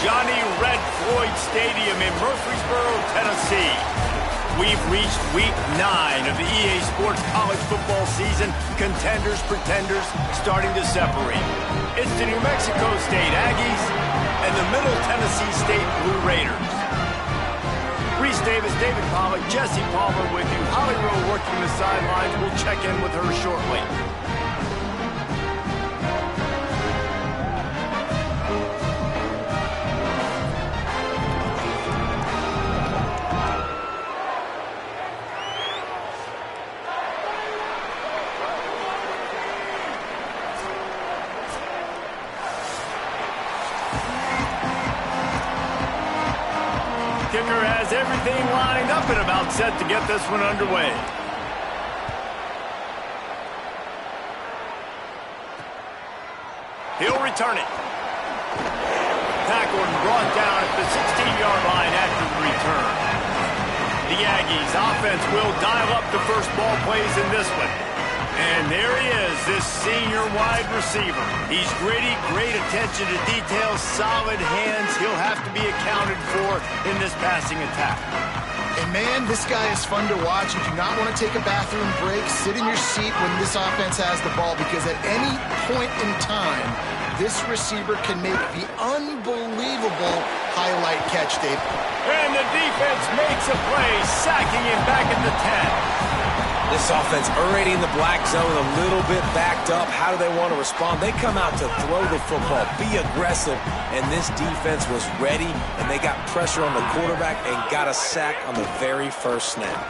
Johnny Red Floyd Stadium in Murfreesboro, Tennessee. We've reached week 9 of the EA Sports college football season. Contenders, pretenders, starting to separate. It's the New Mexico State Aggies and the Middle Tennessee State Blue Raiders. Reese Davis, David Pollack, Jesse Palmer with you. Holly Rowe working the sidelines. We'll check in with her shortly. Kicker has everything lined up and about set to get this one underway. He'll return it. Tackled and brought down at the 16-yard line after the return. The Aggies offense will dial up the first ball plays in this one. And there he is, this senior wide receiver. He's gritty, great attention to detail, solid hands. He'll have to be accounted for in this passing attack. And man, this guy is fun to watch. You do not want to take a bathroom break, sit in your seat when this offense has the ball, because at any point in time, this receiver can make the unbelievable highlight catch, Dave. And the defense makes a play, sacking him back at the 10. This offense already in the black zone, a little bit backed up. How do they want to respond? They come out to throw the football, be aggressive, and this defense was ready, and they got pressure on the quarterback and got a sack on the very first snap.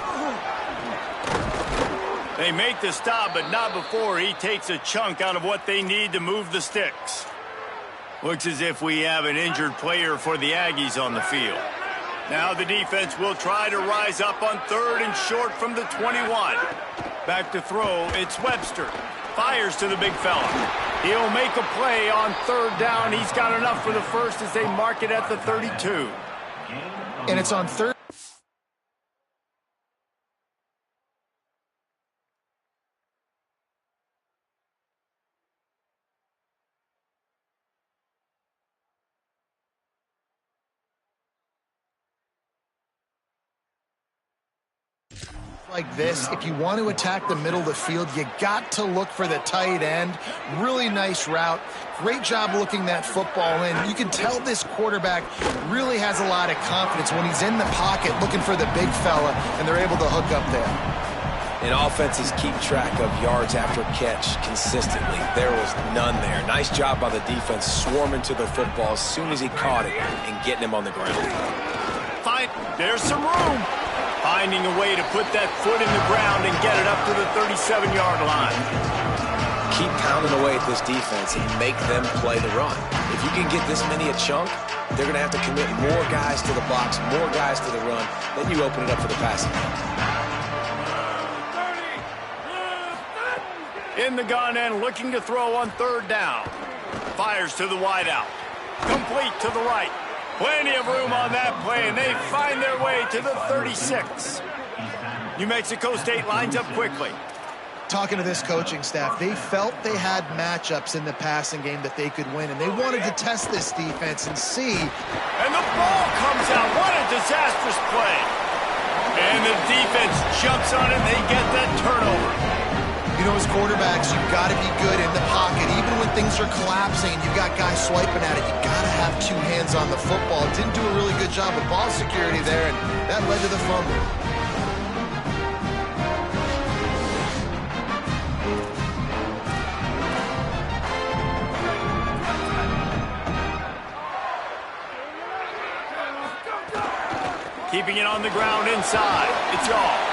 They make the stop, but not before he takes a chunk out of what they need to move the sticks. Looks as if we have an injured player for the Aggies on the field. Now the defense will try to rise up on 3rd and short from the 21. Back to throw, it's Webster. Fires to the big fella. He'll make a play on 3rd down. He's got enough for the first as they mark it at the 32. And it's on 3rd. Like this, if you want to attack the middle of the field, you got to look for the tight end. Really nice route. Great job looking that football in. You can tell this quarterback really has a lot of confidence when he's in the pocket looking for the big fella, and they're able to hook up there. And offenses keep track of yards after catch consistently. There was none there. Nice job by the defense swarming to the football as soon as he caught it and getting him on the ground. Fine. There's some room. Finding a way to put that foot in the ground and get it up to the 37-yard line. Keep pounding away at this defense and make them play the run. If you can get this many a chunk, they're going to have to commit more guys to the box, more guys to the run. Then you open it up for the passing game. In the gun and looking to throw on 3rd down. Fires to the wideout. Complete to the right. Plenty of room on that play, and they find their way to the 36. New Mexico State lines up quickly. Talking to this coaching staff, they felt they had matchups in the passing game that they could win, and they wanted to test this defense and see. And the ball comes out. What a disastrous play. And the defense jumps on it, and they get that turnover. You know, as quarterbacks, you've got to be good in the pocket. Even when things are collapsing and you've got guys swiping at it, you've got to have 2 hands on the football. Didn't do a really good job of ball security there, and that led to the fumble. Keeping it on the ground inside. It's y'all.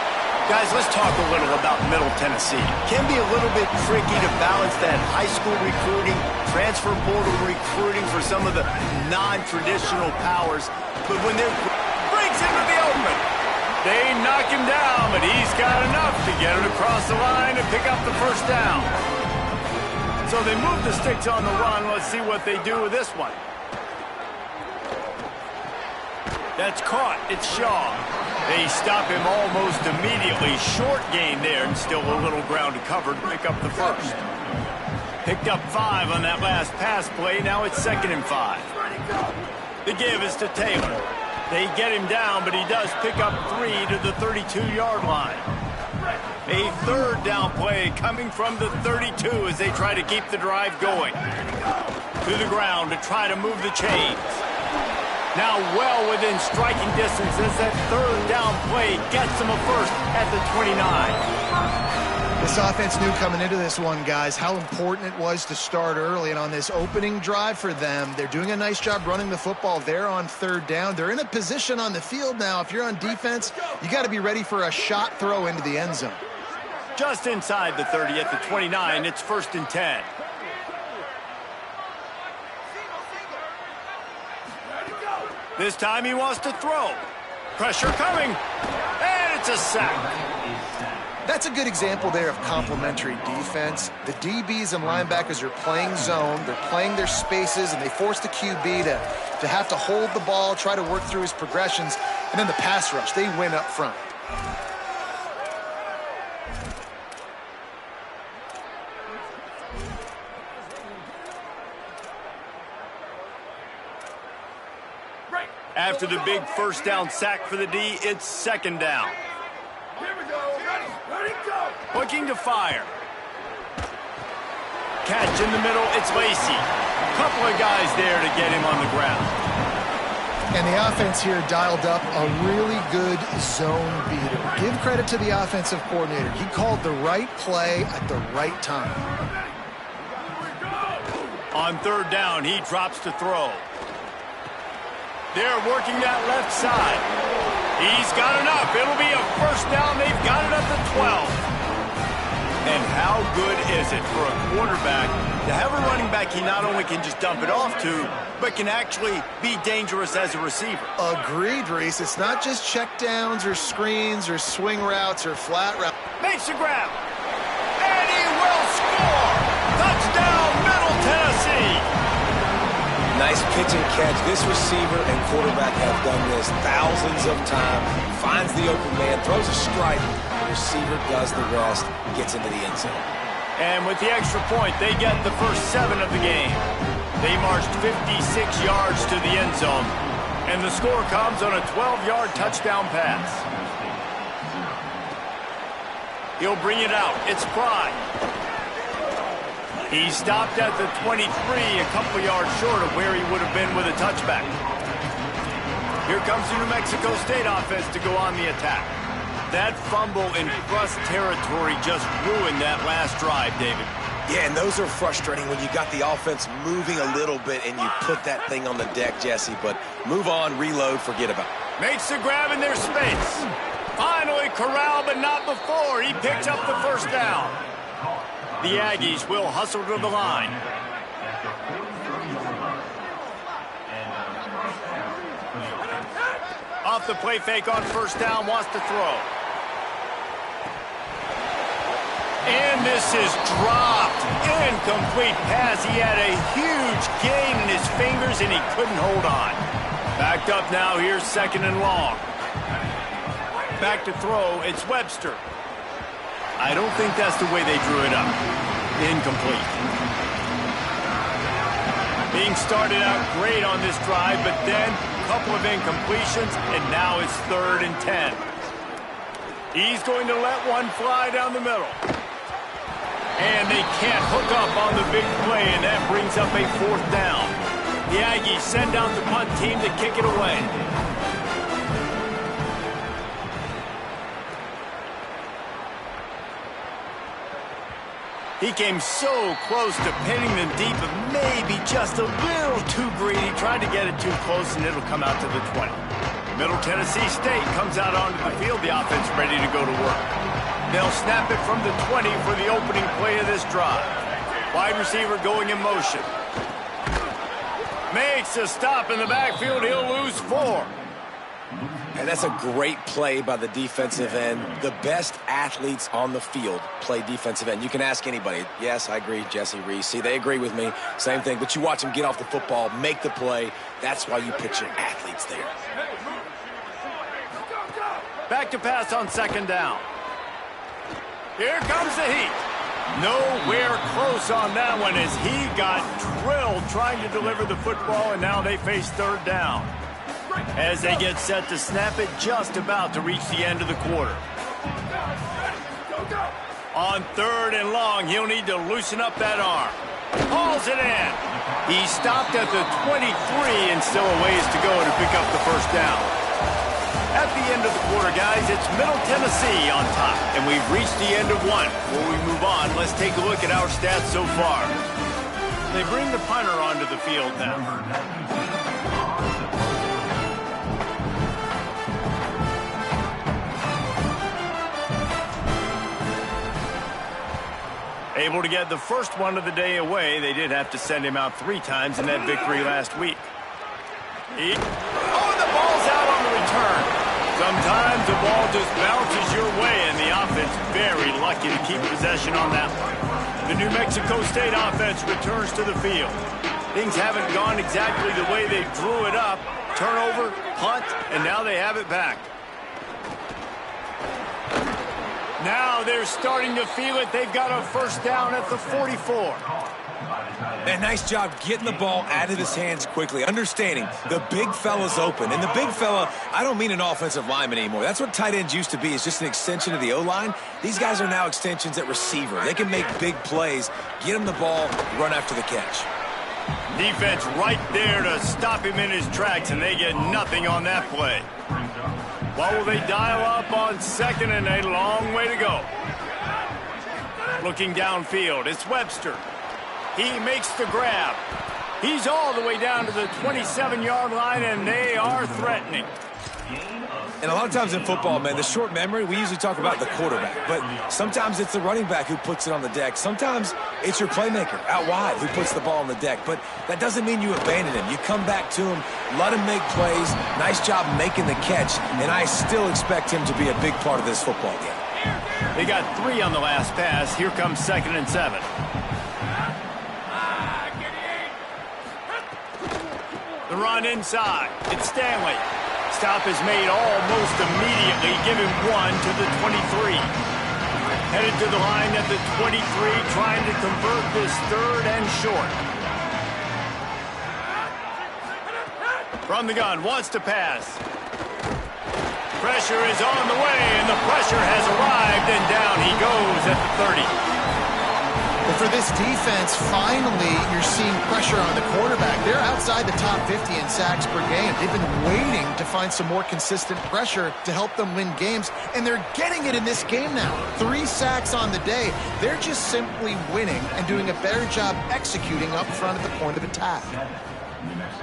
Guys, let's talk a little about Middle Tennessee. It can be a little bit tricky to balance that high school recruiting, transfer portal recruiting for some of the non-traditional powers. But when they're breaks into the open, they knock him down, but he's got enough to get it across the line and pick up the first down. So they move the sticks on the run. Let's see what they do with this one. That's caught. It's Shaw. They stop him almost immediately. Short gain there, and still a little ground to cover to pick up the first. Picked up 5 on that last pass play. Now it's 2nd and 5. The give is to Taylor. They get him down, but he does pick up 3 to the 32-yard line. A third down play coming from the 32 as they try to keep the drive going. To the ground to try to move the chains. Now well within striking distance as that third down play gets them a first at the 29. This offense knew coming into this one, guys, how important it was to start early. And on this opening drive for them, they're doing a nice job running the football. They're on third down. They're in a position on the field now. If you're on defense, you got to be ready for a shot throw into the end zone. Just inside the 30 at the 29, it's 1st and 10. This time he wants to throw. Pressure coming, and it's a sack. That's a good example there of complementary defense. The DBs and linebackers are playing zone, they're playing their spaces, and they force the QB to have to hold the ball, try to work through his progressions, and then the pass rush, they win up front. After the big first down sack for the D, it's 2nd down. Here we go. Ready, go. Looking to fire. Catch in the middle, it's Lacey. Couple of guys there to get him on the ground. And the offense here dialed up a really good zone beater. Give credit to the offensive coordinator. He called the right play at the right time. On 3rd down, he drops to throw. They're working that left side. He's got enough. It'll be a first down. They've got it at the 12. And how good is it for a quarterback to have a running back he not only can just dump it off to, but can actually be dangerous as a receiver? Agreed, Reese. It's not just check downs or screens or swing routes or flat routes. Makes the grab. And he will score. Touchdown, Middle Tennessee. Nice pitch and catch. This receiver and quarterback have done this thousands of times. Finds the open man, throws a strike. The receiver does the rest, gets into the end zone. And with the extra point, they get the first 7 of the game. They marched 56 yards to the end zone. And the score comes on a 12-yard touchdown pass. He'll bring it out. It's Pride. He stopped at the 23, a couple yards short of where he would have been with a touchback. Here comes the New Mexico State offense to go on the attack. That fumble in Frust territory just ruined that last drive, David. Yeah, and those are frustrating when you got the offense moving a little bit and you put that thing on the deck, Jesse. But move on, reload, forget about it. Makes the grab in their space. Finally corralled, but not before. He picks up the first down. The Aggies will hustle to the line. Off the play fake on first down, wants to throw. And this is dropped. Incomplete pass. He had a huge gain in his fingers, and he couldn't hold on. Backed up now. Here's 2nd and long. Back to throw. It's Webster. I don't think that's the way they drew it up. Incomplete. Being started out great on this drive, but then a couple of incompletions, and now it's 3rd and 10. He's going to let one fly down the middle. And they can't hook up on the big play, and that brings up a 4th down. The Aggies send out the punt team to kick it away. He came so close to pinning them deep, but maybe just a little too greedy. Tried to get it too close, and it'll come out to the 20. Middle Tennessee State comes out onto the field. The offense ready to go to work. They'll snap it from the 20 for the opening play of this drive. Wide receiver going in motion. Makes a stop in the backfield. He'll lose 4. And that's a great play by the defensive end. The best athletes on the field play defensive end. You can ask anybody. Yes, I agree, Jesse, Reese. See, they agree with me. Same thing. But you watch them get off the football, make the play. That's why you put your athletes there. Back to pass on 2nd down. Here comes the heat. Nowhere close on that one as he got drilled trying to deliver the football, and now they face third down. As they get set to snap it, just about to reach the end of the quarter. On third and long, he'll need to loosen up that arm. Hauls it in. He stopped at the 23 and still a ways to go to pick up the first down. At the end of the quarter, guys, it's Middle Tennessee on top, and we've reached the end of one. Before we move on, let's take a look at our stats so far. They bring the punter onto the field now. Able to get the first one of the day away. They did have to send him out 3 times in that victory last week. And the ball's out on the return. Sometimes the ball just bounces your way, and the offense very lucky to keep possession on that one. The New Mexico State offense returns to the field. Things haven't gone exactly the way they drew it up. Turnover, punt, and now they have it back. Now they're starting to feel it. They've got a first down at the 44. And nice job getting the ball out of his hands quickly, understanding the big fella's open. And the big fella, I don't mean an offensive lineman anymore. That's what tight ends used to be, is just an extension of the O-line. These guys are now extensions at receiver. They can make big plays, get him the ball, run after the catch. Defense right there to stop him in his tracks, and they get nothing on that play. What will they dial up on second and a long way to go? Looking downfield, it's Webster. He makes the grab. He's all the way down to the 27-yard line, and they are threatening. And a lot of times in football, man, the short memory, we usually talk about the quarterback. But sometimes it's the running back who puts it on the deck. Sometimes it's your playmaker out wide who puts the ball on the deck. But that doesn't mean you abandon him. You come back to him, let him make plays. Nice job making the catch. And I still expect him to be a big part of this football game. They got 3 on the last pass. Here comes 2nd and 7. The run inside. It's Stanley. Stop is made almost immediately. Give him 1 to the 23. Headed to the line at the 23, trying to convert this 3rd and short. From the gun, wants to pass. Pressure is on the way, and the pressure has arrived, and down he goes at the 30. But for this defense, finally, you're seeing pressure on the quarterback. They're outside the top 50 in sacks per game. They've been waiting to find some more consistent pressure to help them win games, and they're getting it in this game now. 3 sacks on the day. They're just simply winning and doing a better job executing up front at the point of attack.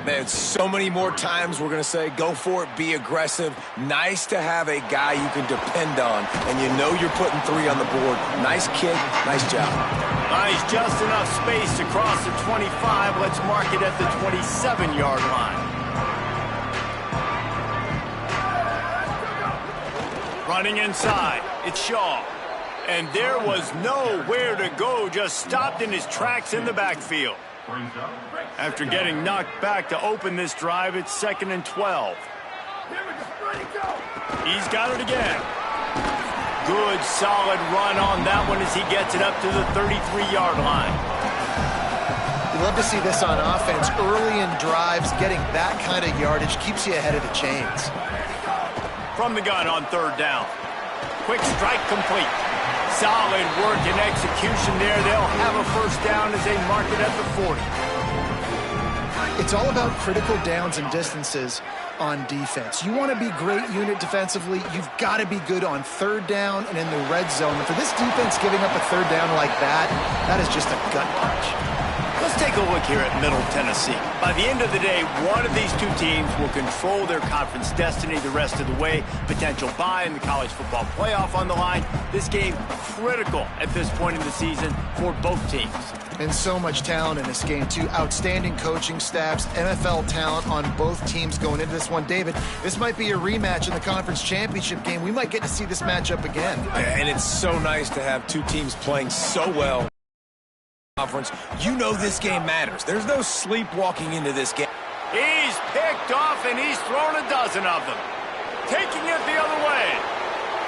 Man, so many more times we're going to say, go for it, be aggressive. Nice to have a guy you can depend on, and you know you're putting 3 on the board. Nice kick, nice job. Nice, just enough space to cross the 25. Let's mark it at the 27-yard line. Running inside, it's Shaw. And there was nowhere to go, just stopped in his tracks in the backfield. After getting knocked back to open this drive, it's 2nd and 12. He's got it again. Good, solid run on that one as he gets it up to the 33-yard line. You love to see this on offense. Early in drives, getting that kind of yardage keeps you ahead of the chains. From the gun on 3rd down. Quick strike complete. Solid work and execution there. They'll have a first down as they mark it at the 40. It's all about critical downs and distances on defense. You want to be great unit defensively, you've got to be good on 3rd down and in the red zone. And for this defense giving up a 3rd down like that, that is just a gut punch. Let's take a look here at Middle Tennessee. By the end of the day, one of these 2 teams will control their conference destiny the rest of the way. Potential bye in the college football playoff on the line. This game critical at this point in the season for both teams. And so much talent in this game, too. Outstanding coaching staffs, NFL talent on both teams going into this one. David, this might be a rematch in the conference championship game. We might get to see this matchup again. And it's so nice to have 2 teams playing so well. Conference, you know this game matters. There's no sleepwalking into this game. He's picked off, and he's thrown a dozen of them. Taking it the other way.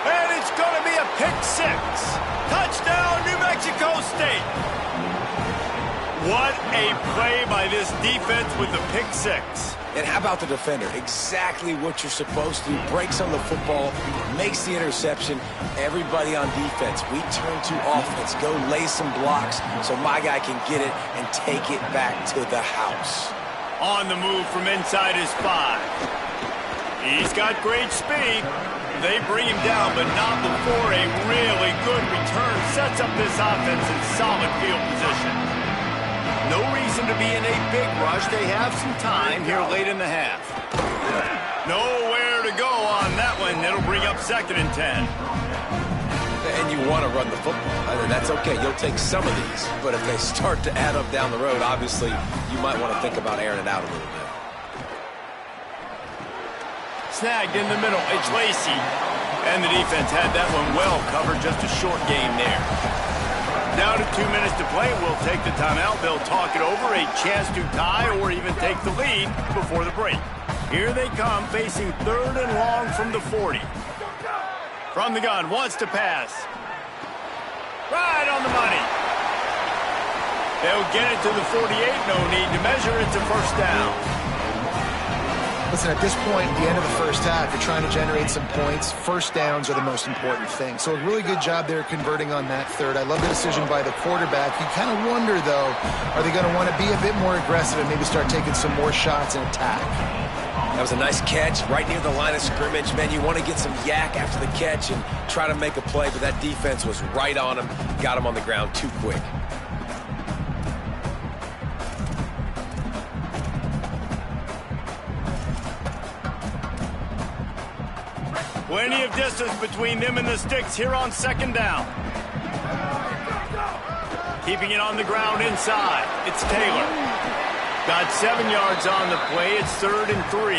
And it's going to be a pick six. Touchdown, New Mexico State. What a play by this defense with the pick six. And how about the defender? Exactly what you're supposed to do. Breaks on the football, makes the interception. Everybody on defense, we turn to offense. Go lay some blocks so my guy can get it and take it back to the house. On the move from inside his 5. He's got great speed. They bring him down, but not before a really good return sets up this offense in solid field position. No reason to be in a big rush. They have some time here late in the half. Nowhere to go on that one. It'll bring up 2nd and 10. And you want to run the football. I mean, that's okay. You'll take some of these. But if they start to add up down the road, obviously, you might want to think about airing it out a little bit. Snagged in the middle. It's Lacey. And the defense had that one well covered. Just a short game there. Down to 2 minutes to play. We'll take the timeout. They'll talk it over. A chance to tie or even take the lead before the break. Here they come, facing 3rd and long from the 40. From the gun, wants to pass. Right on the money. They'll get it to the 48. No need to measure. It's a first down. Listen, at this point, at the end of the first half, you're trying to generate some points. First downs are the most important thing. So a really good job there converting on that 3rd. I love the decision by the quarterback. You kind of wonder, though, are they going to want to be a bit more aggressive and maybe start taking some more shots and attack? That was a nice catch right near the line of scrimmage. Man, you want to get some yak after the catch and try to make a play, but that defense was right on him. Got him on the ground too quick. Plenty of distance between them and the sticks here on 2nd down. Keeping it on the ground inside. It's Taylor. Got 7 yards on the play. It's 3rd and 3.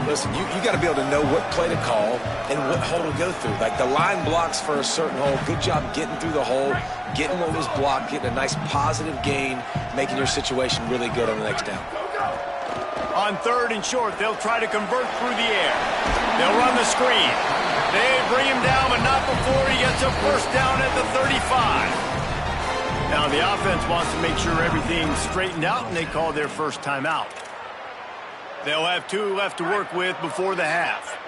Listen, you got to be able to know what play to call and what hole to go through. Like the line blocks for a certain hole. Good job getting through the hole, getting what was blocked, getting a nice positive gain, making your situation really good on the next down. On 3rd and short, they'll try to convert through the air. They'll run the screen. They bring him down, but not before he gets a first down at the 35. Now the offense wants to make sure everything's straightened out, and they call their first timeout. They'll have 2 left to work with before the half.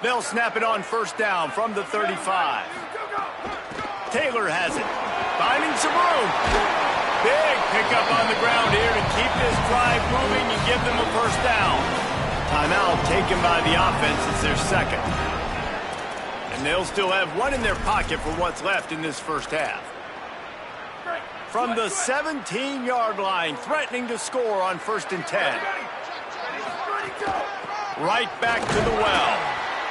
They'll snap it on first down from the 35. Taylor has it. Finding some room. Big pickup on the ground here to keep this drive moving and give them a first down. Timeout taken by the offense. It's their 2nd. And they'll still have 1 in their pocket for what's left in this first half. From the 17-yard line, threatening to score on 1st and 10. Right back to the well.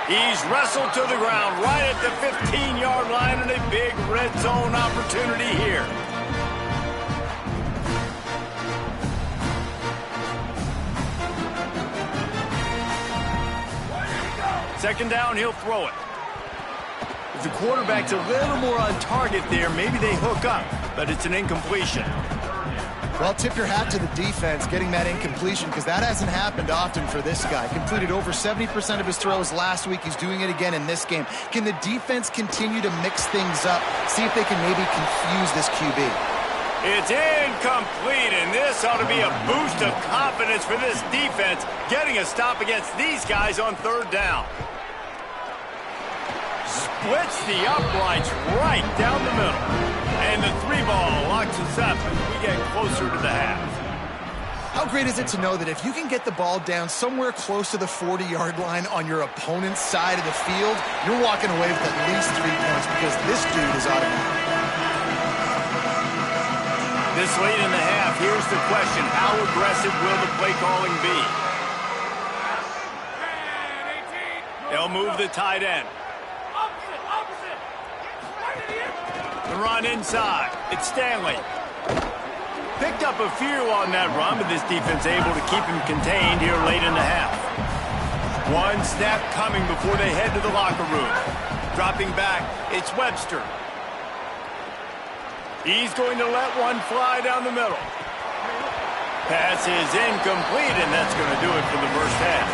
He's wrestled to the ground right at the 15-yard line, and a big red zone opportunity here. Second down, he'll throw it. If the quarterback's a little more on target there, maybe they hook up, but it's an incompletion. Well, tip your hat to the defense getting that incompletion, because that hasn't happened often for this guy. Completed over 70% of his throws last week. He's doing it again in this game. Can the defense continue to mix things up, see if they can maybe confuse this QB? It's incomplete, and this ought to be a boost of confidence for this defense, getting a stop against these guys on 3rd down. Splits the uprights right down the middle. And the 3-ball locks us up as we get closer to the half. How great is it to know that if you can get the ball down somewhere close to the 40-yard line on your opponent's side of the field, you're walking away with at least 3 points, because this dude is automatic. This late in the half, here's the question. How aggressive will the play calling be? They'll move the tight end. The run inside. It's Stanley. Picked up a few on that run, but this defense able to keep him contained here late in the half. 1 snap coming before they head to the locker room. Dropping back, it's Webster. He's going to let one fly down the middle. Pass is incomplete, and that's going to do it for the first half.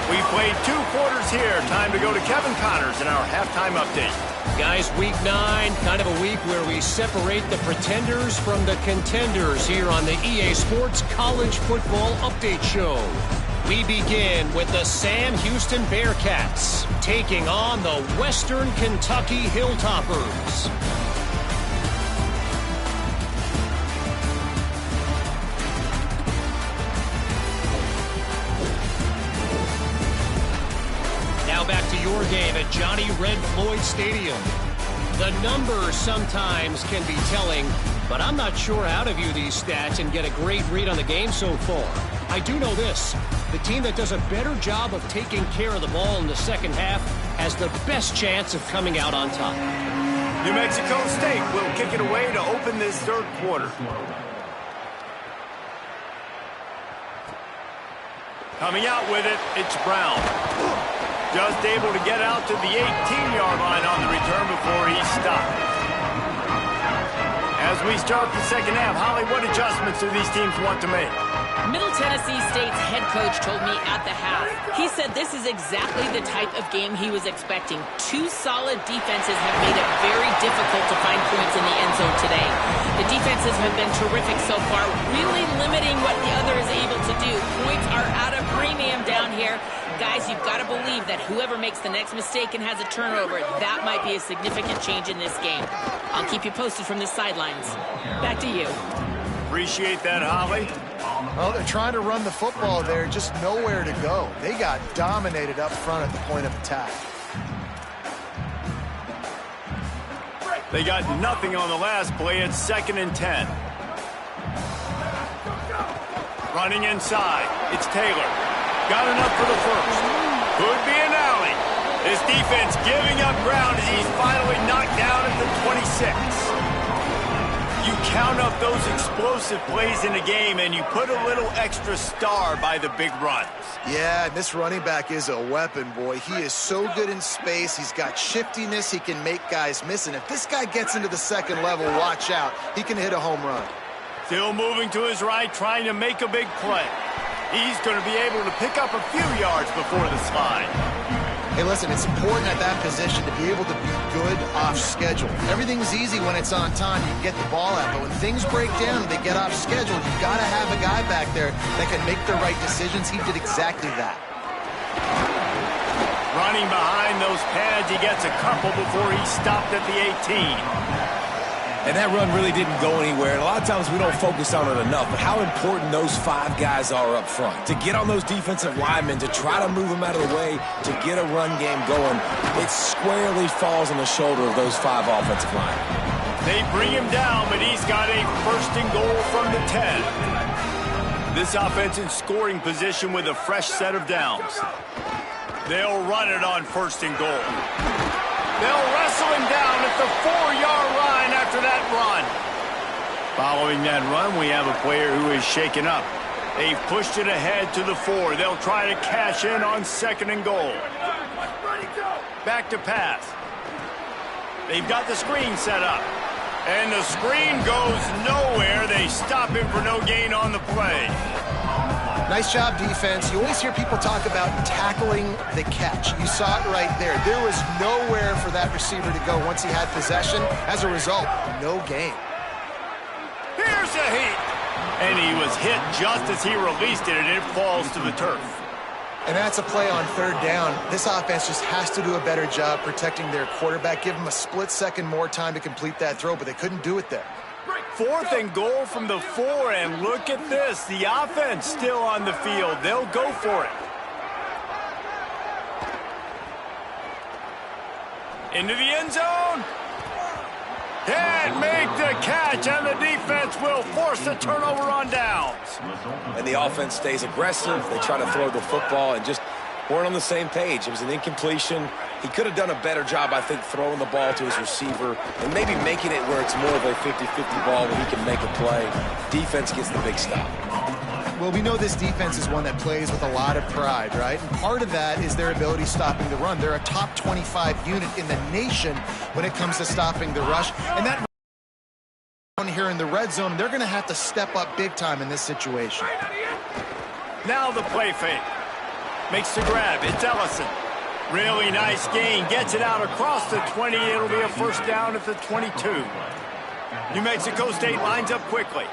We played 2 quarters here. Time to go to Kevin Connors in our halftime update. Guys, week 9, kind of a week where we separate the pretenders from the contenders here on the EA Sports College Football Update Show. We begin with the Sam Houston Bearcats taking on the Western Kentucky Hilltoppers. Back to your game at Johnny Red Floyd Stadium. The numbers sometimes can be telling, but I'm not sure how to view these stats and get a great read on the game so far. I do know this. The team that does a better job of taking care of the ball in the second half has the best chance of coming out on top. New Mexico State will kick it away to open this third quarter. Coming out with it, it's Brown. Just able to get out to the 18-yard line on the return before he stopped. As we start the second half, Holly, what adjustments do these teams want to make? Middle Tennessee State's head coach told me at the half, he said this is exactly the type of game he was expecting. 2 solid defenses have made it very difficult to find points in the end zone today. The defenses have been terrific so far, really limiting what the other is able to do. Points are at a premium down here. Guys, you've got to believe that whoever makes the next mistake and has a turnover, that might be a significant change in this game. I'll keep you posted from the sidelines. Back to you. Appreciate that, Holly. Well, they're trying to run the football there, just nowhere to go. They got dominated up front at the point of attack. They got nothing on the last play. It's 2nd and 10. Running inside. It's Taylor. Got enough for the first. Could be an alley. This defense giving up ground as he's finally knocked down at the 26. You count up those explosive plays in the game, and you put a little extra star by the big runs. Yeah, this running back is a weapon, boy. He is so good in space. He's got shiftiness. He can make guys miss. And if this guy gets into the second level, watch out. He can hit a home run. Still moving to his right, trying to make a big play. He's going to be able to pick up a few yards before the slide. Hey, listen, it's important at that position to be able to be good off schedule. Everything's easy when it's on time. You can get the ball out. But when things break down and they get off schedule, you've got to have a guy back there that can make the right decisions. He did exactly that. Running behind those pads, he gets a couple before he stopped at the 18. And that run really didn't go anywhere. And a lot of times we don't focus on it enough, but how important those 5 guys are up front. To get on those defensive linemen, to try to move them out of the way, to get a run game going, it squarely falls on the shoulder of those 5 offensive linemen. They bring him down, but he's got a 1st and goal from the 10. This offense in scoring position with a fresh set of downs. They'll run it on 1st and goal. They'll wrestle him down at the 4-yard line after that run. Following that run, we have a player who is shaken up. They've pushed it ahead to the 4. They'll try to cash in on 2nd and goal. Back to pass. They've got the screen set up. And the screen goes nowhere. They stop him for no gain on the play. Nice job, defense. You always hear people talk about tackling the catch. You saw it right there. There was nowhere for that receiver to go once he had possession. As a result, no gain. Here's a hit. And he was hit just as he released it, and it falls to the turf. And that's a play on 3rd down. This offense just has to do a better job protecting their quarterback. Give him a split second more time to complete that throw, but they couldn't do it there. 4th and goal from the 4, and look at this. The offense still on the field. They'll go for it. Into the end zone. Can't make the catch, and the defense will force a turnover on downs. And the offense stays aggressive. They try to throw the football and just weren't on the same page. It was an incompletion. He could have done a better job, I think, throwing the ball to his receiver and maybe making it where it's more of a 50-50 ball where he can make a play. Defense gets the big stop. Well, we know this defense is one that plays with a lot of pride, right? And part of that is their ability stopping the run. They're a top 25 unit in the nation when it comes to stopping the rush. And that here in the red zone. They're going to have to step up big time in this situation. Now the play fake. Makes the grab. It's Ellison. Really nice gain. Gets it out across the 20. It'll be a first down at the 22. New Mexico State lines up quickly.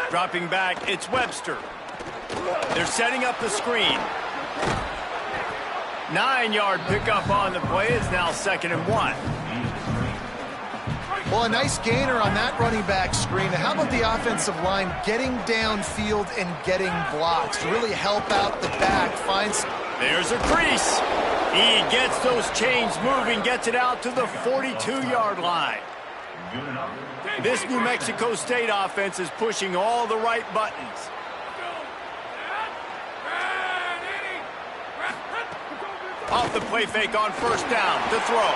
Dropping back, it's Webster. They're setting up the screen. 9-yard pickup on the play. It's now 2nd and 1. Well, a nice gainer on that running back screen. How about the offensive line getting downfield and getting blocks to really help out the back? There's a crease. He gets those chains moving, gets it out to the 42-yard line. This New Mexico State offense is pushing all the right buttons. Off the play fake on first down to throw.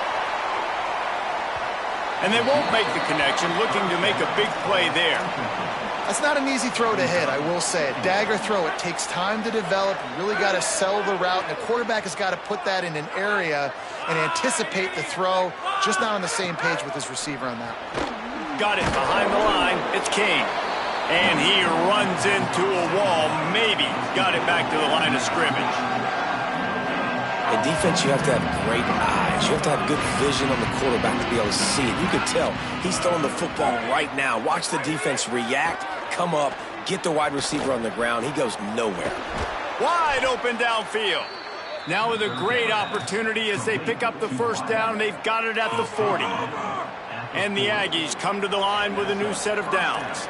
And they won't make the connection, looking to make a big play there. That's not an easy throw to hit, I will say. A dagger throw, it takes time to develop. You really got to sell the route, and the quarterback has got to put that in an area and anticipate the throw. Just not on the same page with his receiver on that. Got it behind the line. It's Kane. And he runs into a wall. Maybe got it back to the line of scrimmage. In defense, you have to have great eyes. You have to have good vision on the quarterback to be able to see it. You can tell he's throwing the football right now. Watch the defense react, come up, get the wide receiver on the ground. He goes nowhere. Wide open downfield. Now with a great opportunity as they pick up the first down. They've got it at the 40. And the Aggies come to the line with a new set of downs.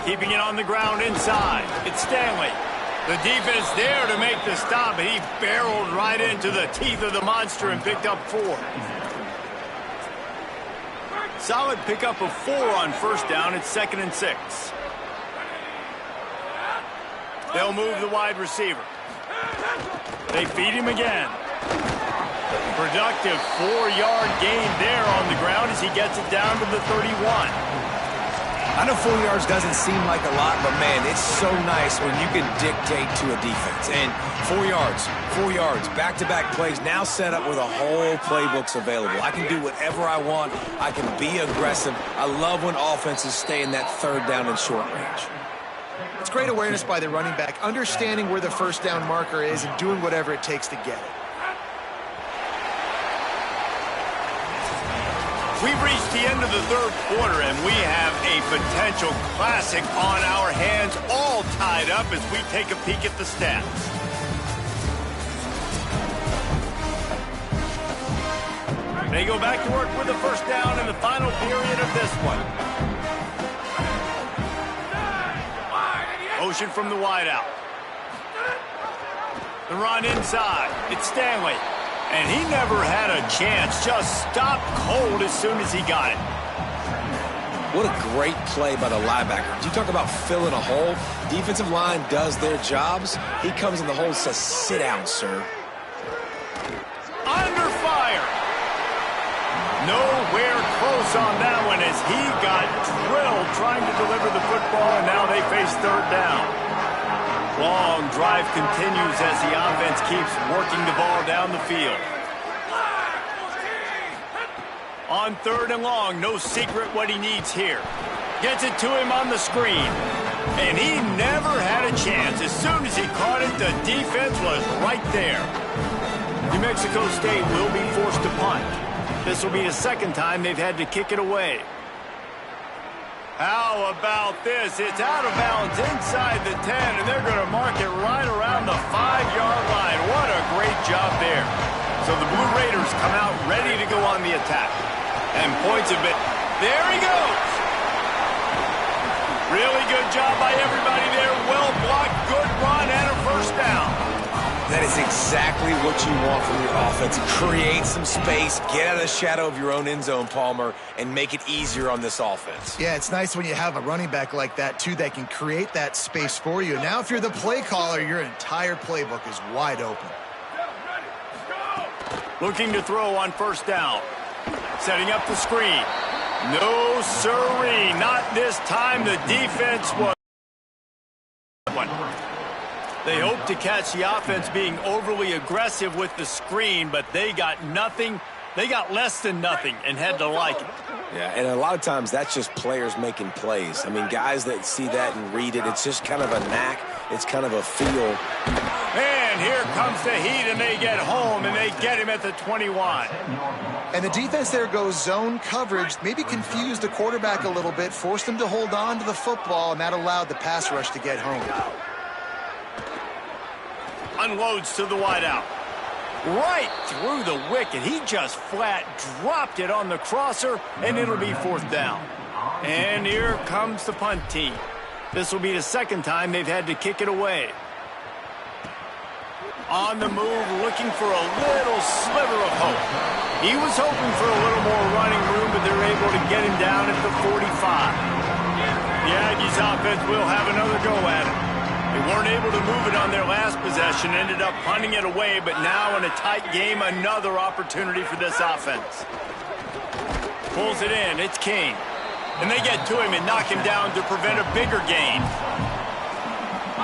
Keeping it on the ground inside. It's Stanley. The defense there to make the stop, and he barreled right into the teeth of the monster and picked up 4. Solid pickup of 4 on first down. It's 2nd and 6. They'll move the wide receiver. They feed him again. Productive 4-yard gain there on the ground as he gets it down to the 31. I know 4 yards doesn't seem like a lot, but, man, it's so nice when you can dictate to a defense. And 4 yards, back-to-back plays, now set up with a whole playbooks available. I can do whatever I want. I can be aggressive. I love when offenses stay in that third down and short range. It's great awareness by the running back, understanding where the first down marker is and doing whatever it takes to get it. We've reached the end of the third quarter, and we have a potential classic on our hands, all tied up as we take a peek at the stats. They go back to work with the first down in the final period of this one. Motion from the wideout. The run inside. It's Stanley. And he never had a chance. Just stopped cold as soon as he got it. What a great play by the linebacker. You talk about filling a hole. Defensive line does their jobs. He comes in the hole and says, sit down, sir. Under fire. Nowhere close on that one as he got drilled trying to deliver the football, and now they face third down. Long drive continues as the offense keeps working the ball down the field. On 3rd and long, no secret what he needs here. Gets it to him on the screen. And he never had a chance. As soon as he caught it, the defense was right there. New Mexico State will be forced to punt. This will be the 2nd time they've had to kick it away. How about this? It's out of bounds inside the 10, and they're going to mark it right around the 5-yard line. What a great job there. So the Blue Raiders come out ready to go on the attack. And points have been... There he goes! Really good job by everybody there. Well blocked, good run, and a first down. That is exactly what you want from your offense. Create some space, get out of the shadow of your own end zone, Palmer, and make it easier on this offense. Yeah, it's nice when you have a running back like that, too, that can create that space for you. Now, if you're the play caller, your entire playbook is wide open. Looking to throw on first down. Setting up the screen. No siree, not this time. The defense was They hope to catch the offense being overly aggressive with the screen, but they got nothing. They got less than nothing and had to like it. Yeah, and a lot of times that's just players making plays. I mean, guys that see that and read it, it's just kind of a knack. It's kind of a feel. And here comes the Heat, and they get home, and they get him at the 21. And the defense there goes zone coverage, maybe confused the quarterback a little bit, forced him to hold on to the football, and that allowed the pass rush to get home. Unloads to the wideout. Right through the wicket. He just flat dropped it on the crosser, and it'll be 4th down. And here comes the punt team. This will be the second time they've had to kick it away. On the move, looking for a little sliver of hope. He was hoping for a little more running room, but they're able to get him down at the 45. The Aggies offense will have another go at it. They weren't able to move it on their last possession, ended up punting it away, but now in a tight game, another opportunity for this offense. Pulls it in, it's King. And they get to him and knock him down to prevent a bigger gain.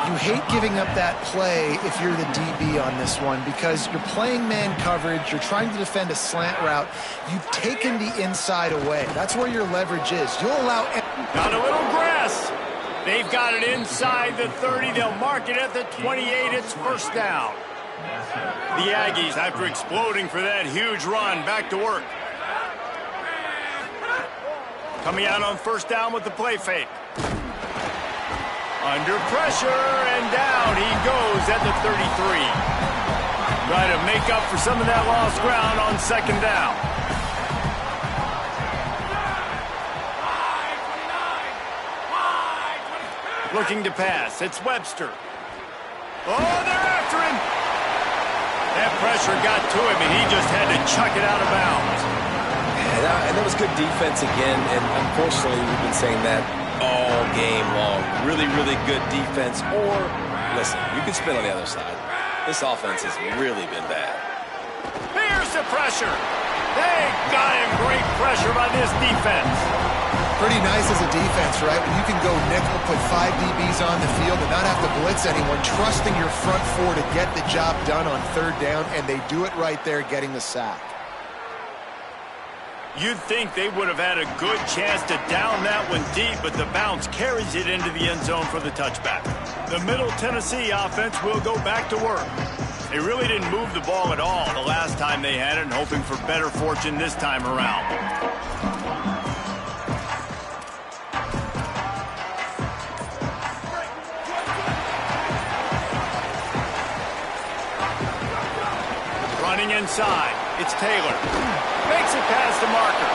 You hate giving up that play if you're the DB on this one because you're playing man coverage, you're trying to defend a slant route, you've taken the inside away. That's where your leverage is. You'll allow... Got a little grass. They've got it inside the 30. They'll mark it at the 28. It's 1st down. The Aggies, after exploding for that huge run, back to work. Coming out on 1st down with the play fake. Under pressure, and down he goes at the 33. Try to make up for some of that lost ground on 2nd down. Looking to pass. It's Webster. Oh, they're after him. That pressure got to him, and he just had to chuck it out of bounds. And that was good defense again, and unfortunately we've been saying that all game long. Really, really good defense. Or, listen, you could spin on the other side. This offense has really been bad. Here's the pressure. They got him. Great pressure by this defense. Pretty nice as a defense, right? When you can go nickel, put 5 DBs on the field and not have to blitz anyone, trusting your front 4 to get the job done on 3rd down, and they do it right there, getting the sack. You'd think they would have had a good chance to down that one deep, but the bounce carries it into the end zone for the touchback. The Middle Tennessee offense will go back to work. They really didn't move the ball at all the last time they had it, and hoping for better fortune this time around. Running inside, it's Taylor. Makes it past the marker.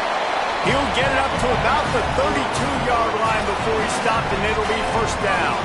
He'll get it up to about the 32-yard line before he's stopped, and it'll be 1st down.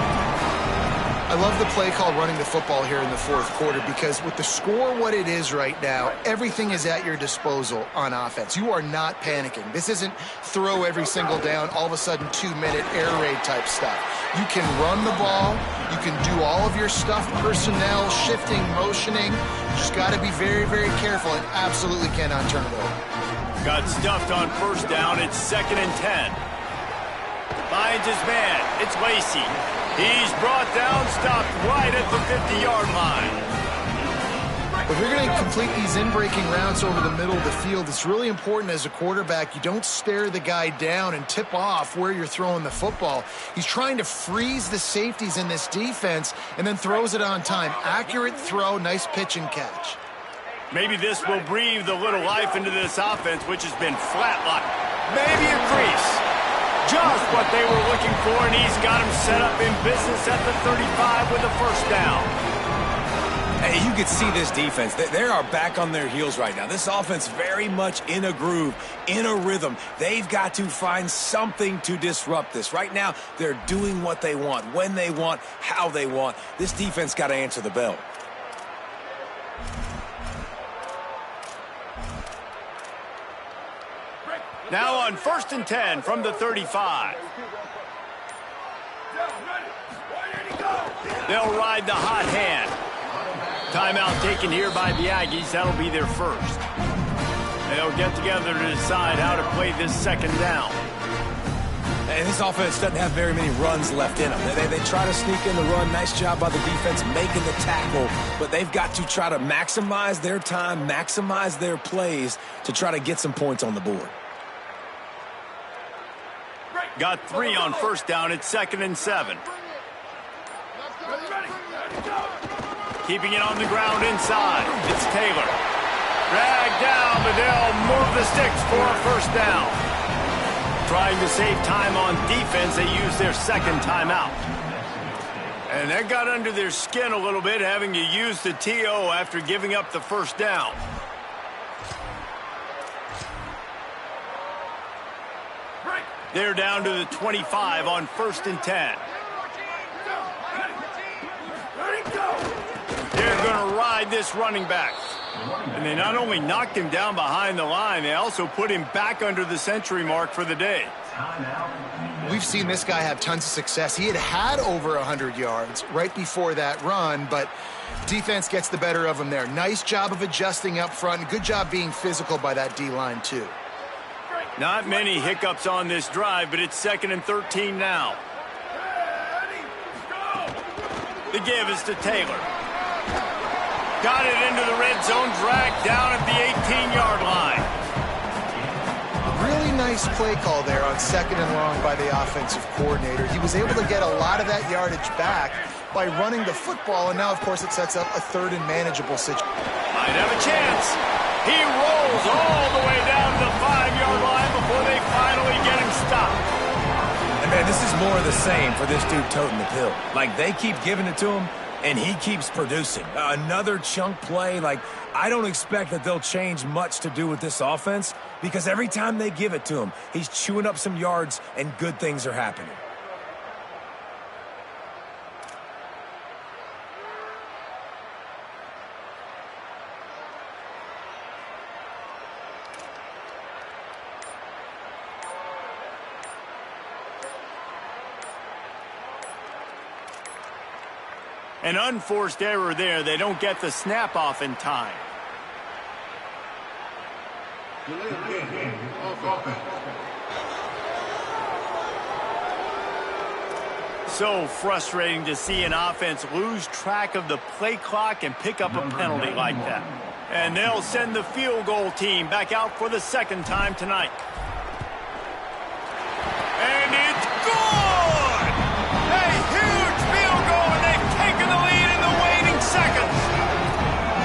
I love the play call running the football here in the 4th quarter because with the score what it is right now, everything is at your disposal on offense. You are not panicking. This isn't throw every single down, all of a sudden 2-minute air raid type stuff. You can run the ball. You can do all of your stuff, personnel, shifting, motioning. You just got to be very, very careful and absolutely cannot turn it over. Got stuffed on 1st down. It's 2nd and 10. Finds his man. It's Lacey. He's brought down, stopped right at the 50-yard line. If you're going to complete these in-breaking routes over the middle of the field, it's really important as a quarterback you don't stare the guy down and tip off where you're throwing the football. He's trying to freeze the safeties in this defense and then throws it on time. Accurate throw, nice pitch and catch. Maybe this will breathe a little life into this offense, which has been flatlined. Maybe a crease. Just what they were looking for, and he's got him set up in business at the 35 with a 1st down. Hey, you can see this defense. They are back on their heels right now. This offense very much in a groove, in a rhythm. They've got to find something to disrupt this. Right now, they're doing what they want, when they want, how they want. This defense got to answer the bell. Now on 1st and 10 from the 35. They'll ride the hot hand. Timeout taken here by the Aggies. That'll be their 1st. They'll get together to decide how to play this 2nd down. And this offense doesn't have very many runs left in them. They try to sneak in the run. Nice job by the defense making the tackle. But they've got to try to maximize their time, maximize their plays to try to get some points on the board. Got 3 on first down. It's 2nd and 7. Keeping it on the ground inside. It's Taylor. Dragged down, but they'll move the sticks for a first down. Trying to save time on defense, they use their second timeout. And that got under their skin a little bit, having to use the TO after giving up the first down. They're down to the 25 on 1st and 10. They're going to ride this running back. And they not only knocked him down behind the line, they also put him back under the century mark for the day. We've seen this guy have tons of success. He had over 100 yards right before that run, but defense gets the better of him there. Nice job of adjusting up front. Good job being physical by that D-line, too. Not many hiccups on this drive, but it's 2nd and 13 now. The give is to Taylor. Got it into the red zone, dragged down at the 18-yard line. Really nice play call there on 2nd and long by the offensive coordinator. He was able to get a lot of that yardage back by running the football, and now, of course, it sets up a 3rd and manageable situation. Might have a chance. He rolls all the way down to the 5-yard line before they finally get him stopped. And, man, this is more of the same for this dude toting the pill. Like, they keep giving it to him, and he keeps producing. Another chunk play. Like, I don't expect that they'll change much to do with this offense because every time they give it to him, he's chewing up some yards and good things are happening. An unforced error there. They don't get the snap off in time. So frustrating to see an offense lose track of the play clock and pick up a penalty like that. And they'll send the field goal team back out for the 2nd time tonight. And it's good! A huge field goal, and they've taken the lead in the waning seconds.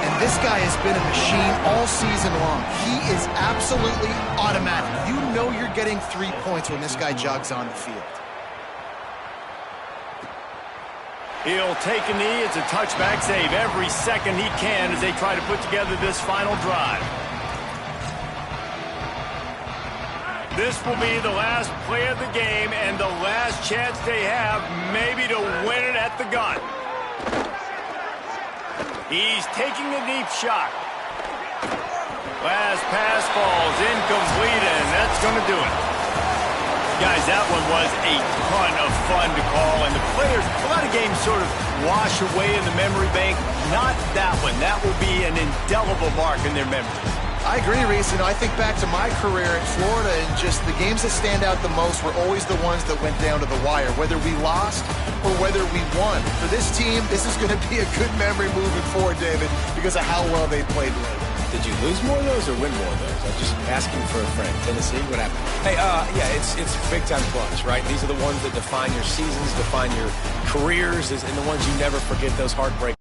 And this guy has been a machine all season long. He is absolutely automatic. You know you're getting 3 points when this guy jogs on the field. He'll take a knee. It's a touchback save every second he can as they try to put together this final drive. This will be the last play of the game and the last chance they have maybe to win it at the gun. He's taking a deep shot. Last pass falls incomplete, and that's going to do it. Guys, that one was a ton of fun to call, and the players, a lot of games sort of wash away in the memory bank. Not that one. That will be an indelible mark in their memory. I agree, Reese. I think back to my career in Florida, and just the games that stand out the most were always the ones that went down to the wire, whether we lost or whether we won. For this team, this is going to be a good memory moving forward, David, because of how well they played late. Did you lose more of those or win more of those? I'm just asking for a friend. Tennessee, what happened? Hey, yeah, it's big-time clutch, right? These are the ones that define your seasons, define your careers, and the ones you never forget, those heartbreak.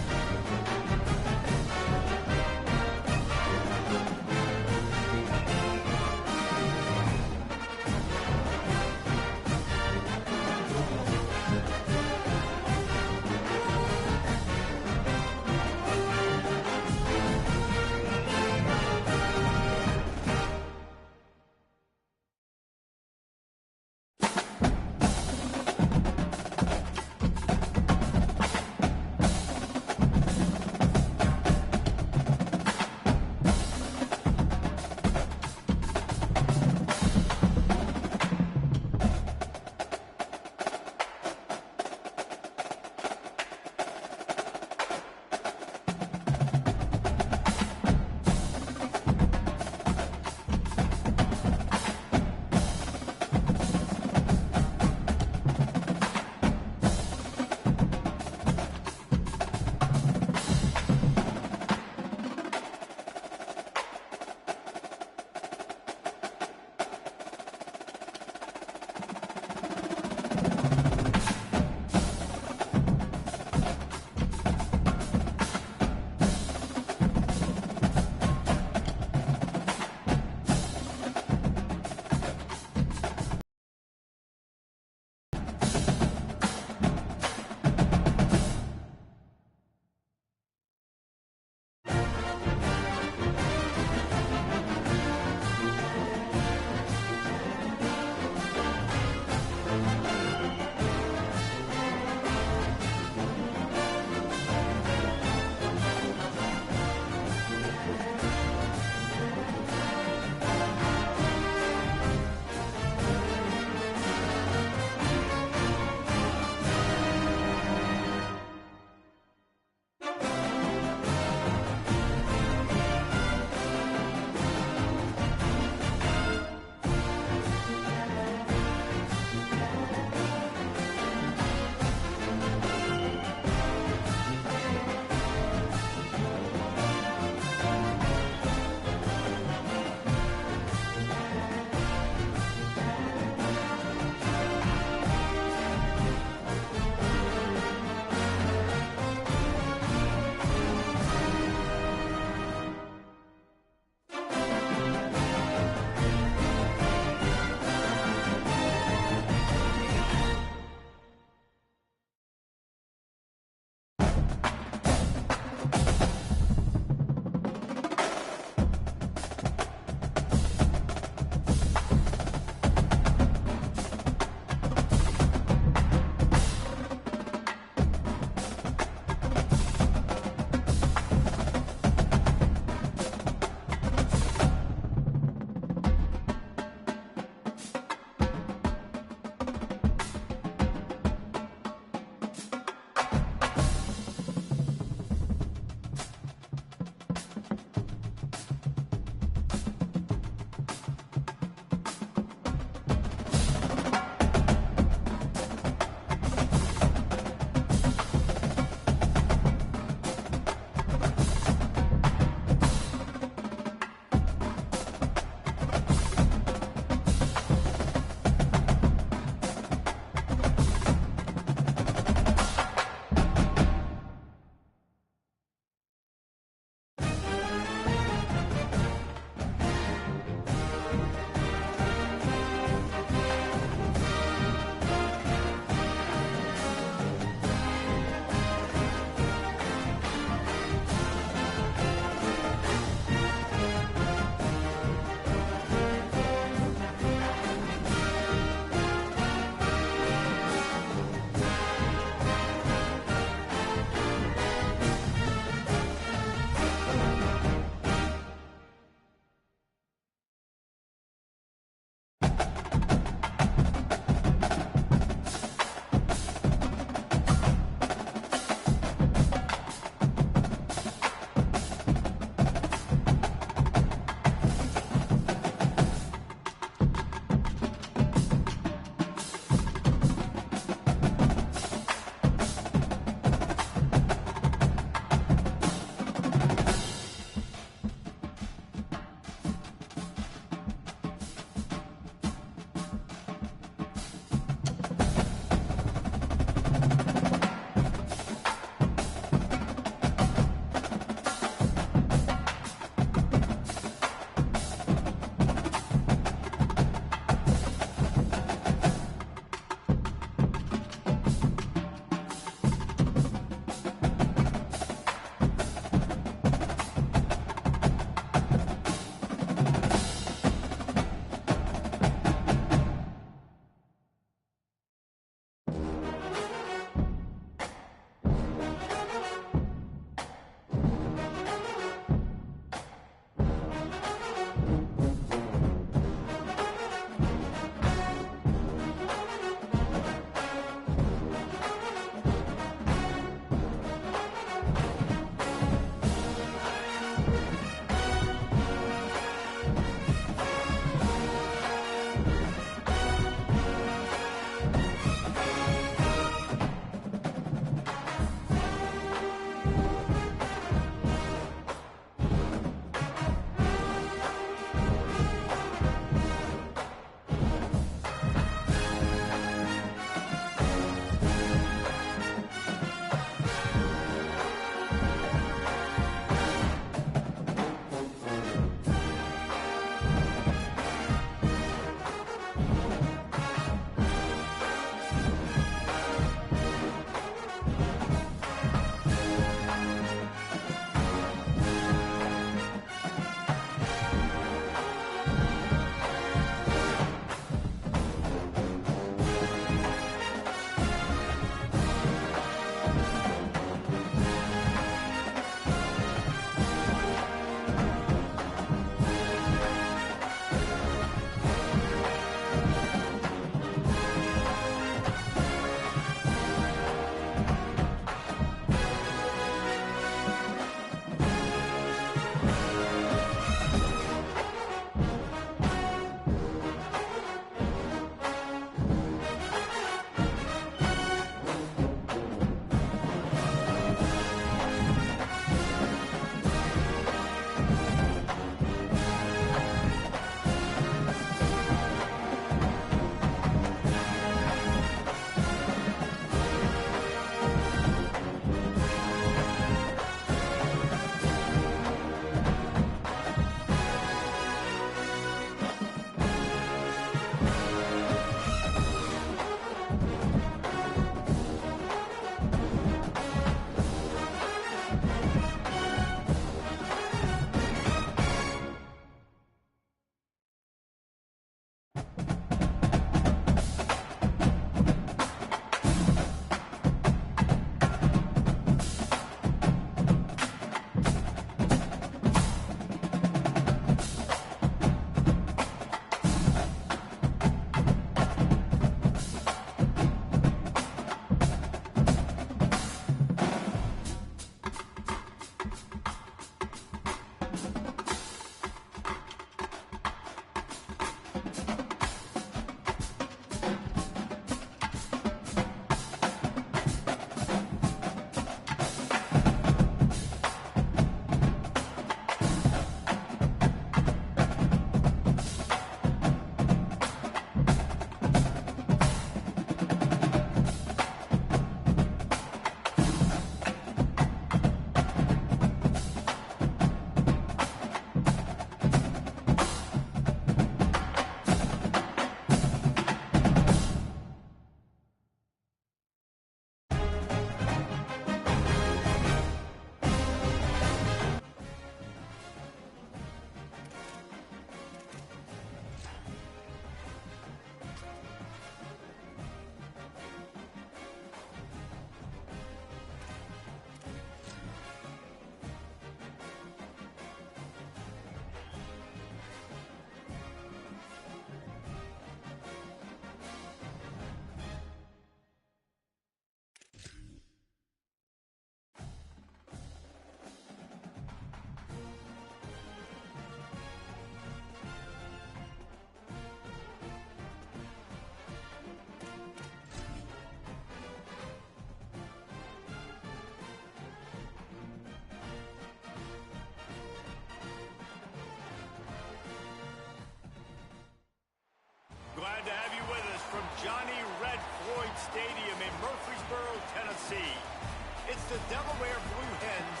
It's the Delaware Blue Hens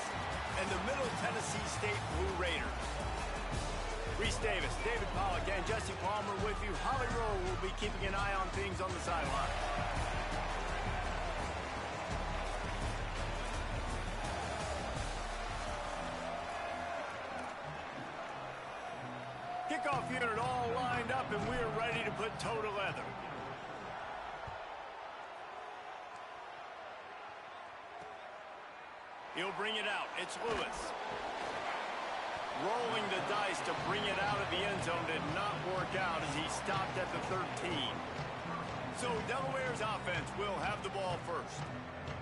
and the Middle Tennessee State Blue Raiders. Reese Davis, David Pollack, and Jesse Palmer with you. Holly Rowe will be keeping an eye on things on the sideline. Kickoff unit all lined up, and we are ready to put toe to leather. He'll bring it out. It's Lewis. Rolling the dice to bring it out of the end zone did not work out as he stopped at the 13. So Delaware's offense will have the ball first.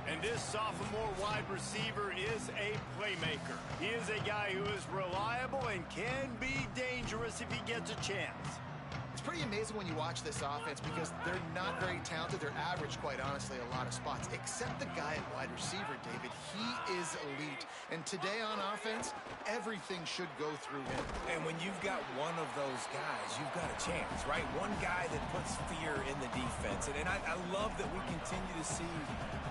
And this sophomore wide receiver is a playmaker. He is a guy who is reliable and can be dangerous if he gets a chance. It's pretty amazing when you watch this offense because they're not very talented. They're average, quite honestly, a lot of spots. Except the guy at wide receiver, David. He is elite. And today on offense, everything should go through him. And when you've got one of those guys, you've got a chance, right? One guy that puts fear in the defense. And I love that we continue to see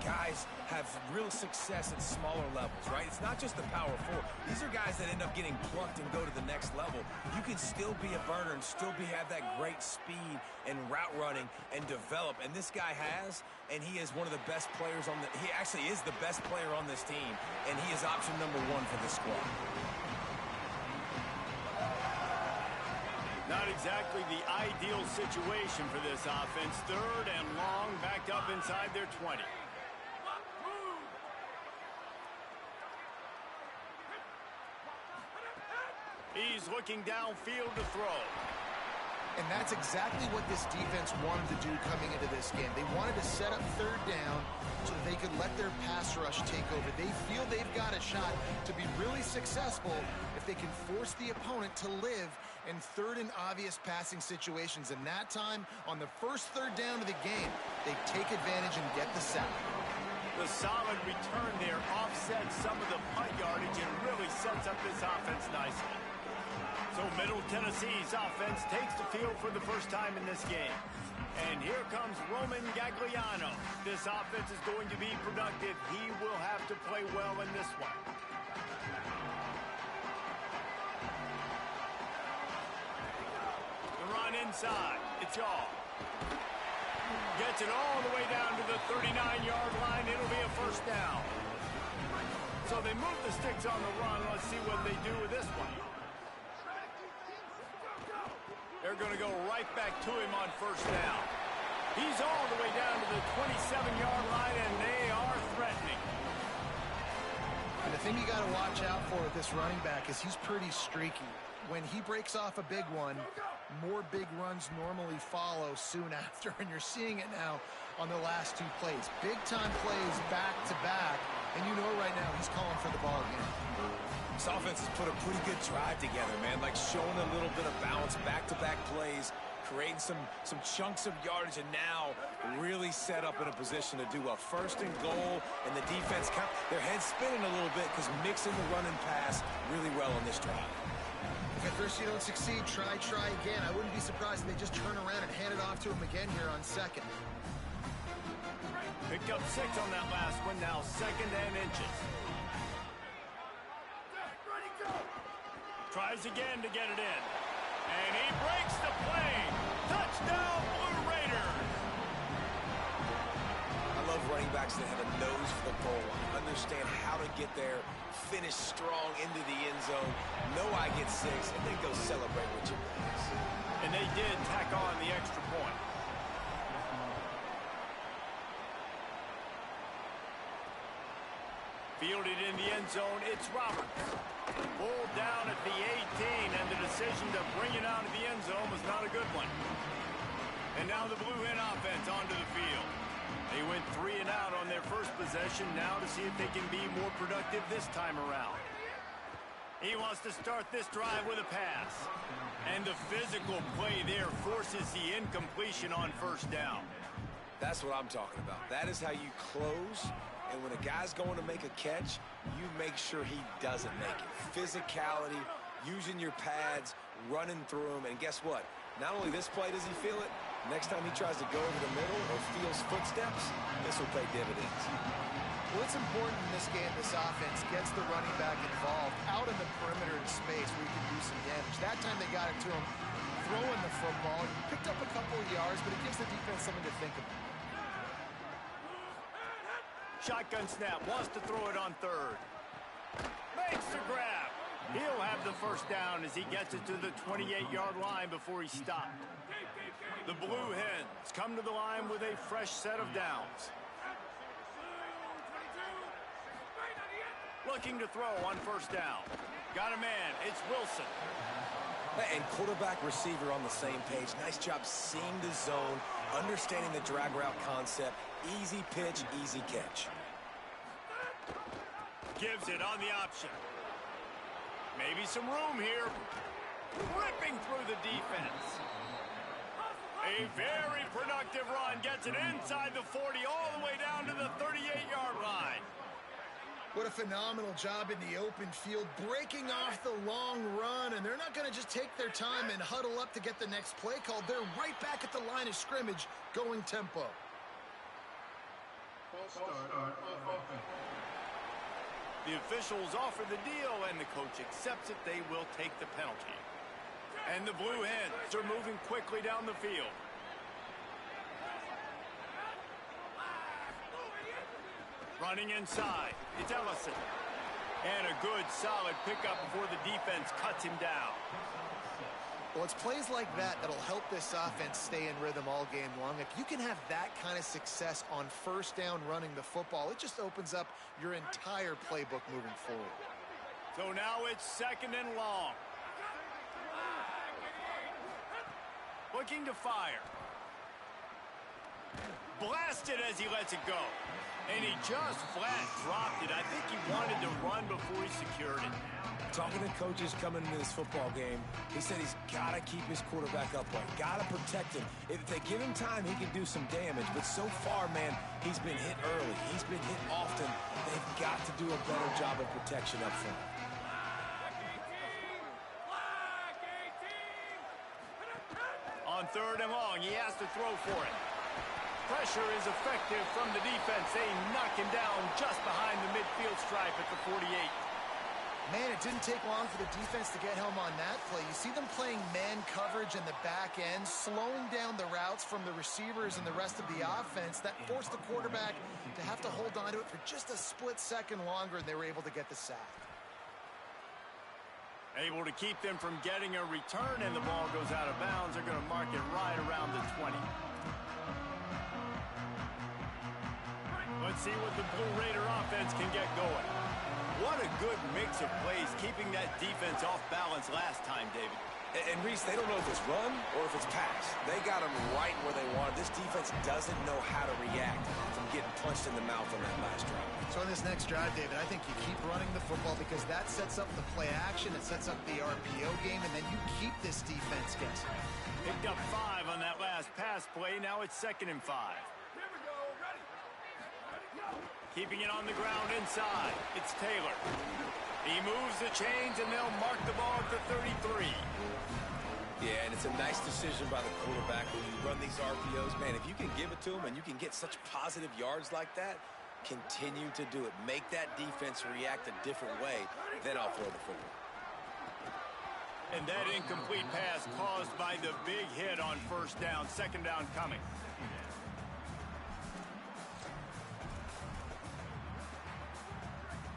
guys have real success at smaller levels, right? It's not just the power four. These are guys that end up getting plucked and go to the next level. You can still be a burner and still have that great speed and route running and develop. And this guy has, and he is one of the best players on he actually is the best player on this team, and he is option number 1 for the squad. Not exactly the ideal situation for this offense. 3rd and long, backed up inside their 20. He's looking downfield to throw. And that's exactly what this defense wanted to do coming into this game. They wanted to set up 3rd down so that they could let their pass rush take over. They feel they've got a shot to be really successful if they can force the opponent to live in 3rd and obvious passing situations. And that time, on the first 3rd down of the game, they take advantage and get the sack. The solid return there offsets some of the punt yardage and really sets up this offense nicely. So Middle Tennessee's offense takes the field for the first time in this game. And here comes Roman Gagliano. This offense is going to be productive. He will have to play well in this one. The run inside. It's all. Gets it all the way down to the 39-yard line. It'll be a first down. So they move the sticks on the run. Let's see what they do with this one. They're going to go right back to him on first down. He's all the way down to the 27-yard line, and they are threatening. And the thing you got to watch out for with this running back is he's pretty streaky. When he breaks off a big one, more big runs normally follow soon after, and you're seeing it now on the last 2 plays. Big-time plays back-to-back, and you know right now he's calling for the ball again. This offense has put a pretty good drive together, man, like showing a little bit of balance, back-to-back plays, creating some chunks of yardage, and now really set up in a position to do a 1st and goal, and the defense, their heads spinning a little bit because mixing the run and pass really well on this drive. If at first you don't succeed, try again. I wouldn't be surprised if they just turn around and hand it off to him again here on 2nd. Picked up 6 on that last one, now 2nd and inches. Tries again to get it in. And he breaks the play. Touchdown, Blue Raiders. I love running backs that have a nose for the goal line, understand how to get there, finish strong into the end zone, know I get 6, and then go celebrate with your boys. And they did tack on the extra point. Fielded in the end zone, it's Roberts. Pulled down at the 18, and the decision to bring it out of the end zone was not a good one. And now the Blue Hen offense onto the field. They went 3 and out on their first possession, now to see if they can be more productive this time around. He wants to start this drive with a pass. And the physical play there forces the incompletion on first down. That's what I'm talking about. That is how you close. And when a guy's going to make a catch, you make sure he doesn't make it. Physicality, using your pads, running through them. And guess what? Not only this play does he feel it, next time he tries to go over the middle or feels footsteps, this will pay dividends. Well, it's important in this game this offense gets the running back involved out in the perimeter in space where he can do some damage. That time they got it to him throwing the football. He picked up a couple of yards, but it gives the defense something to think about. Shotgun snap, wants to throw it on third. Makes the grab. He'll have the first down as he gets it to the 28-yard line before he's stopped. The Blue Hens come to the line with a fresh set of downs. Looking to throw on first down. Got a man. It's Wilson. And quarterback receiver on the same page. Nice job seeing the zone, understanding the drag route concept. Easy pitch, easy catch. Gives it on the option. Maybe some room here. Ripping through the defense. A very productive run. Gets it inside the 40 all the way down to the 38-yard line. What a phenomenal job in the open field, breaking off the long run, and they're not going to just take their time and huddle up to get the next play called. They're right back at the line of scrimmage, going tempo. False start off offense. The officials offer the deal, and the coach accepts it. They will take the penalty. And the Blue Hens are moving quickly down the field. Running inside, it's Ellison. And a good, solid pickup before the defense cuts him down. Well, it's plays like that that'll help this offense stay in rhythm all game long. If you can have that kind of success on first down running the football, it just opens up your entire playbook moving forward. So now it's second and long. Looking to fire. Blasted as he lets it go. And he just flat dropped it. I think he wanted to run before he secured it. Talking to coaches coming into this football game, he said he's got to keep his quarterback upright, got to protect him. If they give him time, he can do some damage. But so far, man, he's been hit early. He's been hit often. They've got to do a better job of protection up front. On third and long, he has to throw for it. Pressure is effective from the defense. They knock him down just behind the midfield stripe at the 48. Man, it didn't take long for the defense to get home on that play. You see them playing man coverage in the back end, slowing down the routes from the receivers and the rest of the offense. That forced the quarterback to have to hold on to it for just a split second longer, and they were able to get the sack. Able to keep them from getting a return, and the ball goes out of bounds. They're going to mark it right around the 20. Let's see what the Blue Raider offense can get going. What a good mix of plays, keeping that defense off balance last time, David. And Reese, they don't know if it's run or if it's pass. They got them right where they wanted. This defense doesn't know how to react from getting punched in the mouth on that last drive. So on this next drive, David, I think you keep running the football because that sets up the play action, it sets up the RPO game, and then you keep this defense guessing. Picked up 5 on that last pass play. Now it's 2nd and 5. Here we go. Ready. Ready, go. Keeping it on the ground inside. It's Taylor. He moves the chains, and they'll mark the ball at the 33. Yeah, and it's a nice decision by the quarterback when you run these RPOs. Man, if you can give it to him and you can get such positive yards like that, continue to do it. Make that defense react a different way, then I'll throw the football. And that incomplete pass caused by the big hit on first down. 2nd down coming.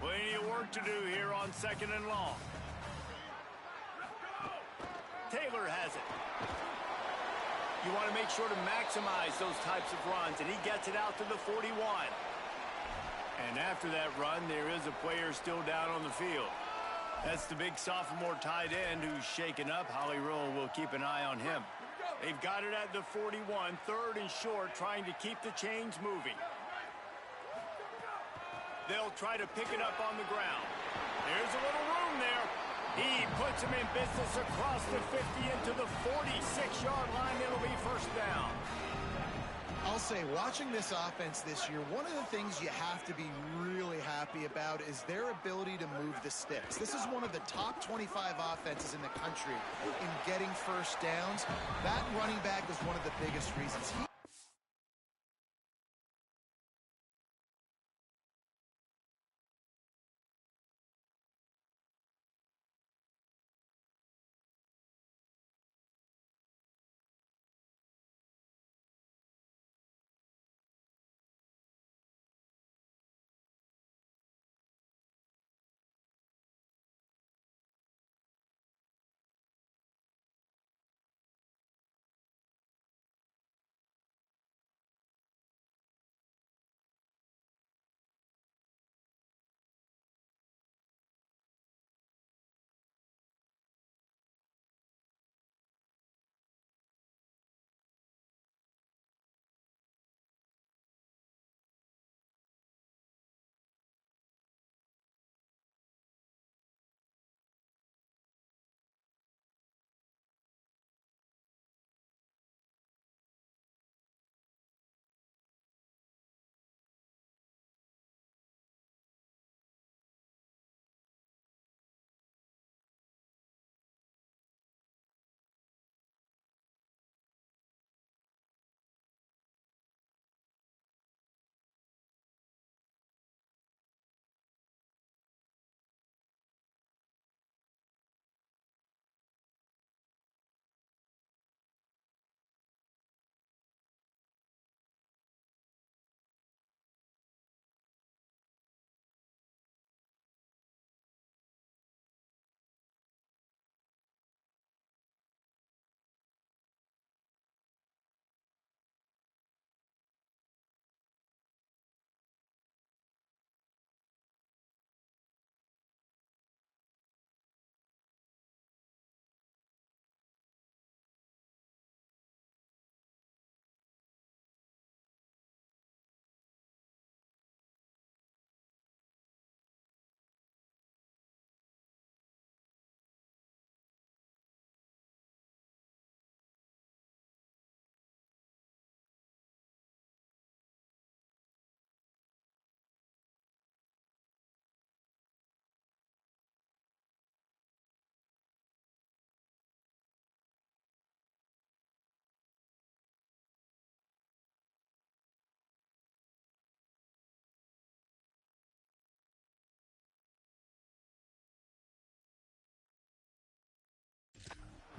Plenty of work to do here on 2nd and long. Taylor has it. You want to make sure to maximize those types of runs, and he gets it out to the 41. And after that run, there is a player still down on the field. That's the big sophomore tight end who's shaken up. Holly Rowe will keep an eye on him. They've got it at the 41, 3rd and short, trying to keep the chains moving. They'll try to pick it up on the ground. There's a little room there. He puts him in business across the 50 into the 46-yard line. It'll be first down. I'll say, watching this offense this year, one of the things you have to be really happy about is their ability to move the sticks. This is one of the top 25 offenses in the country in getting first downs. That running back was one of the biggest reasons.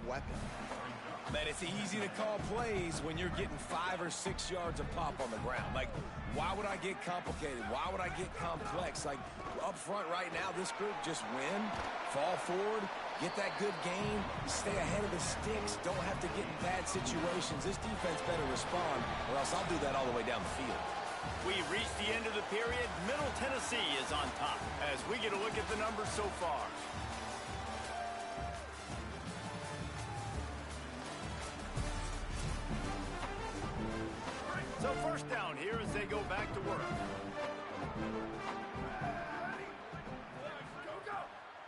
weapon. Man, it's easy to call plays when you're getting 5 or 6 yards of pop on the ground. Like, why would I get complicated? Why would I get complex? Like, up front right now, this group just win, fall forward, get that good game, stay ahead of the sticks, don't have to get in bad situations. This defense better respond, or else I'll do that all the way down the field. We've reached the end of the period. Middle Tennessee is on top as we get a look at the numbers so far. So first down here as they go back to work.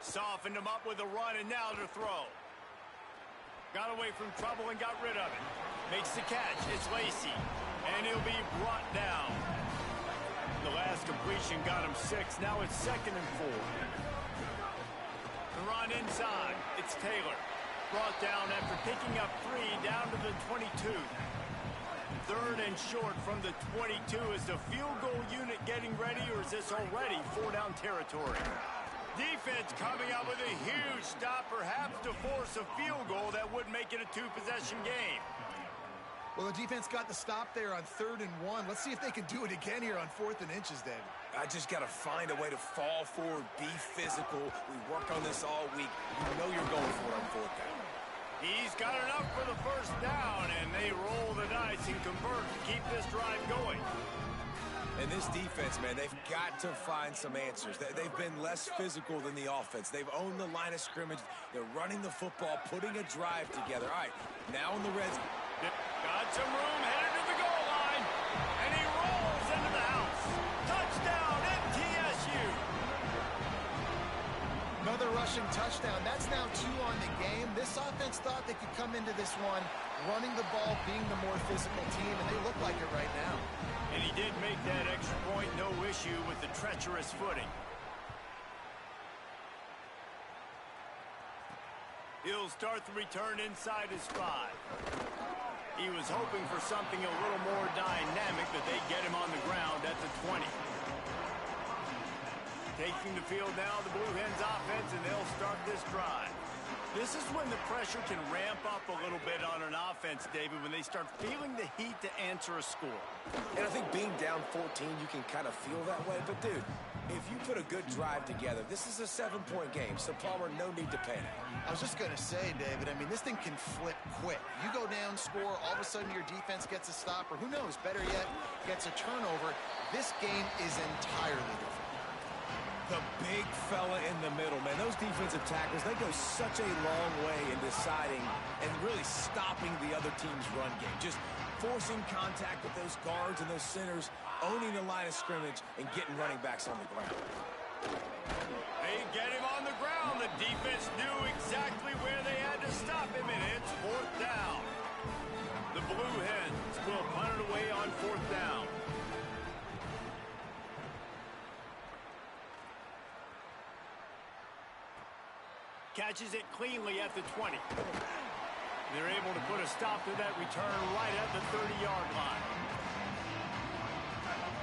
Softened him up with a run and now to throw. Got away from trouble and got rid of it. Makes the catch. It's Lacy. And he'll be brought down. The last completion got him 6. Now it's 2nd and 4. The run inside. It's Taylor. Brought down after picking up 3 down to the 22. 3rd and short from the 22. Is the field goal unit getting ready, or is this already 4-down territory? Defense coming up with a huge stop, perhaps to force a field goal that would make it a 2-possession game. Well, the defense got the stop there on 3rd and 1. Let's see if they can do it again here on 4th and inches, David. I just got to find a way to fall forward, be physical. We work on this all week. You know you're going for it on 4th down. He's got enough for the 1st down, and they roll the dice and convert to keep this drive going. And this defense, man, they've got to find some answers. They've been less physical than the offense. They've owned the line of scrimmage. They're running the football, putting a drive together. All right, now in the red zone. Got some room, headed to the goal line, and he rolls into the house. Touchdown, MTSU. Another rushing touchdown. That's now 2 on the game. This offense thought they could come into this one running the ball, being the more physical team, and they look like it right now. And he did make that extra point, no issue with the treacherous footing. He'll start the return inside his 5. He was hoping for something a little more dynamic, but they get him on the ground at the 20. Taking the field now, the Blue Hens offense, and they'll start this drive. This is when the pressure can ramp up a little bit on an offense, David, when they start feeling the heat to answer a score. And I think being down 14, you can kind of feel that way. But, dude, if you put a good drive together, this is a 7-point game. So, Palmer, no need to panic. I was just going to say, David, I mean, this thing can flip quick. You go down, score, all of a sudden your defense gets a stop, or who knows, better yet, gets a turnover. This game is entirely different. The big fella in the middle, man. Those defensive tackles, they go such a long way in deciding and really stopping the other team's run game. Just forcing contact with those guards and those centers, owning the line of scrimmage, and getting running backs on the ground. They get him on the ground. The defense knew exactly where they had to stop him, and it's 4th down. The Blue Hens will punt it away on 4th down. Catches it cleanly at the 20. They're able to put a stop to that return right at the 30-yard line.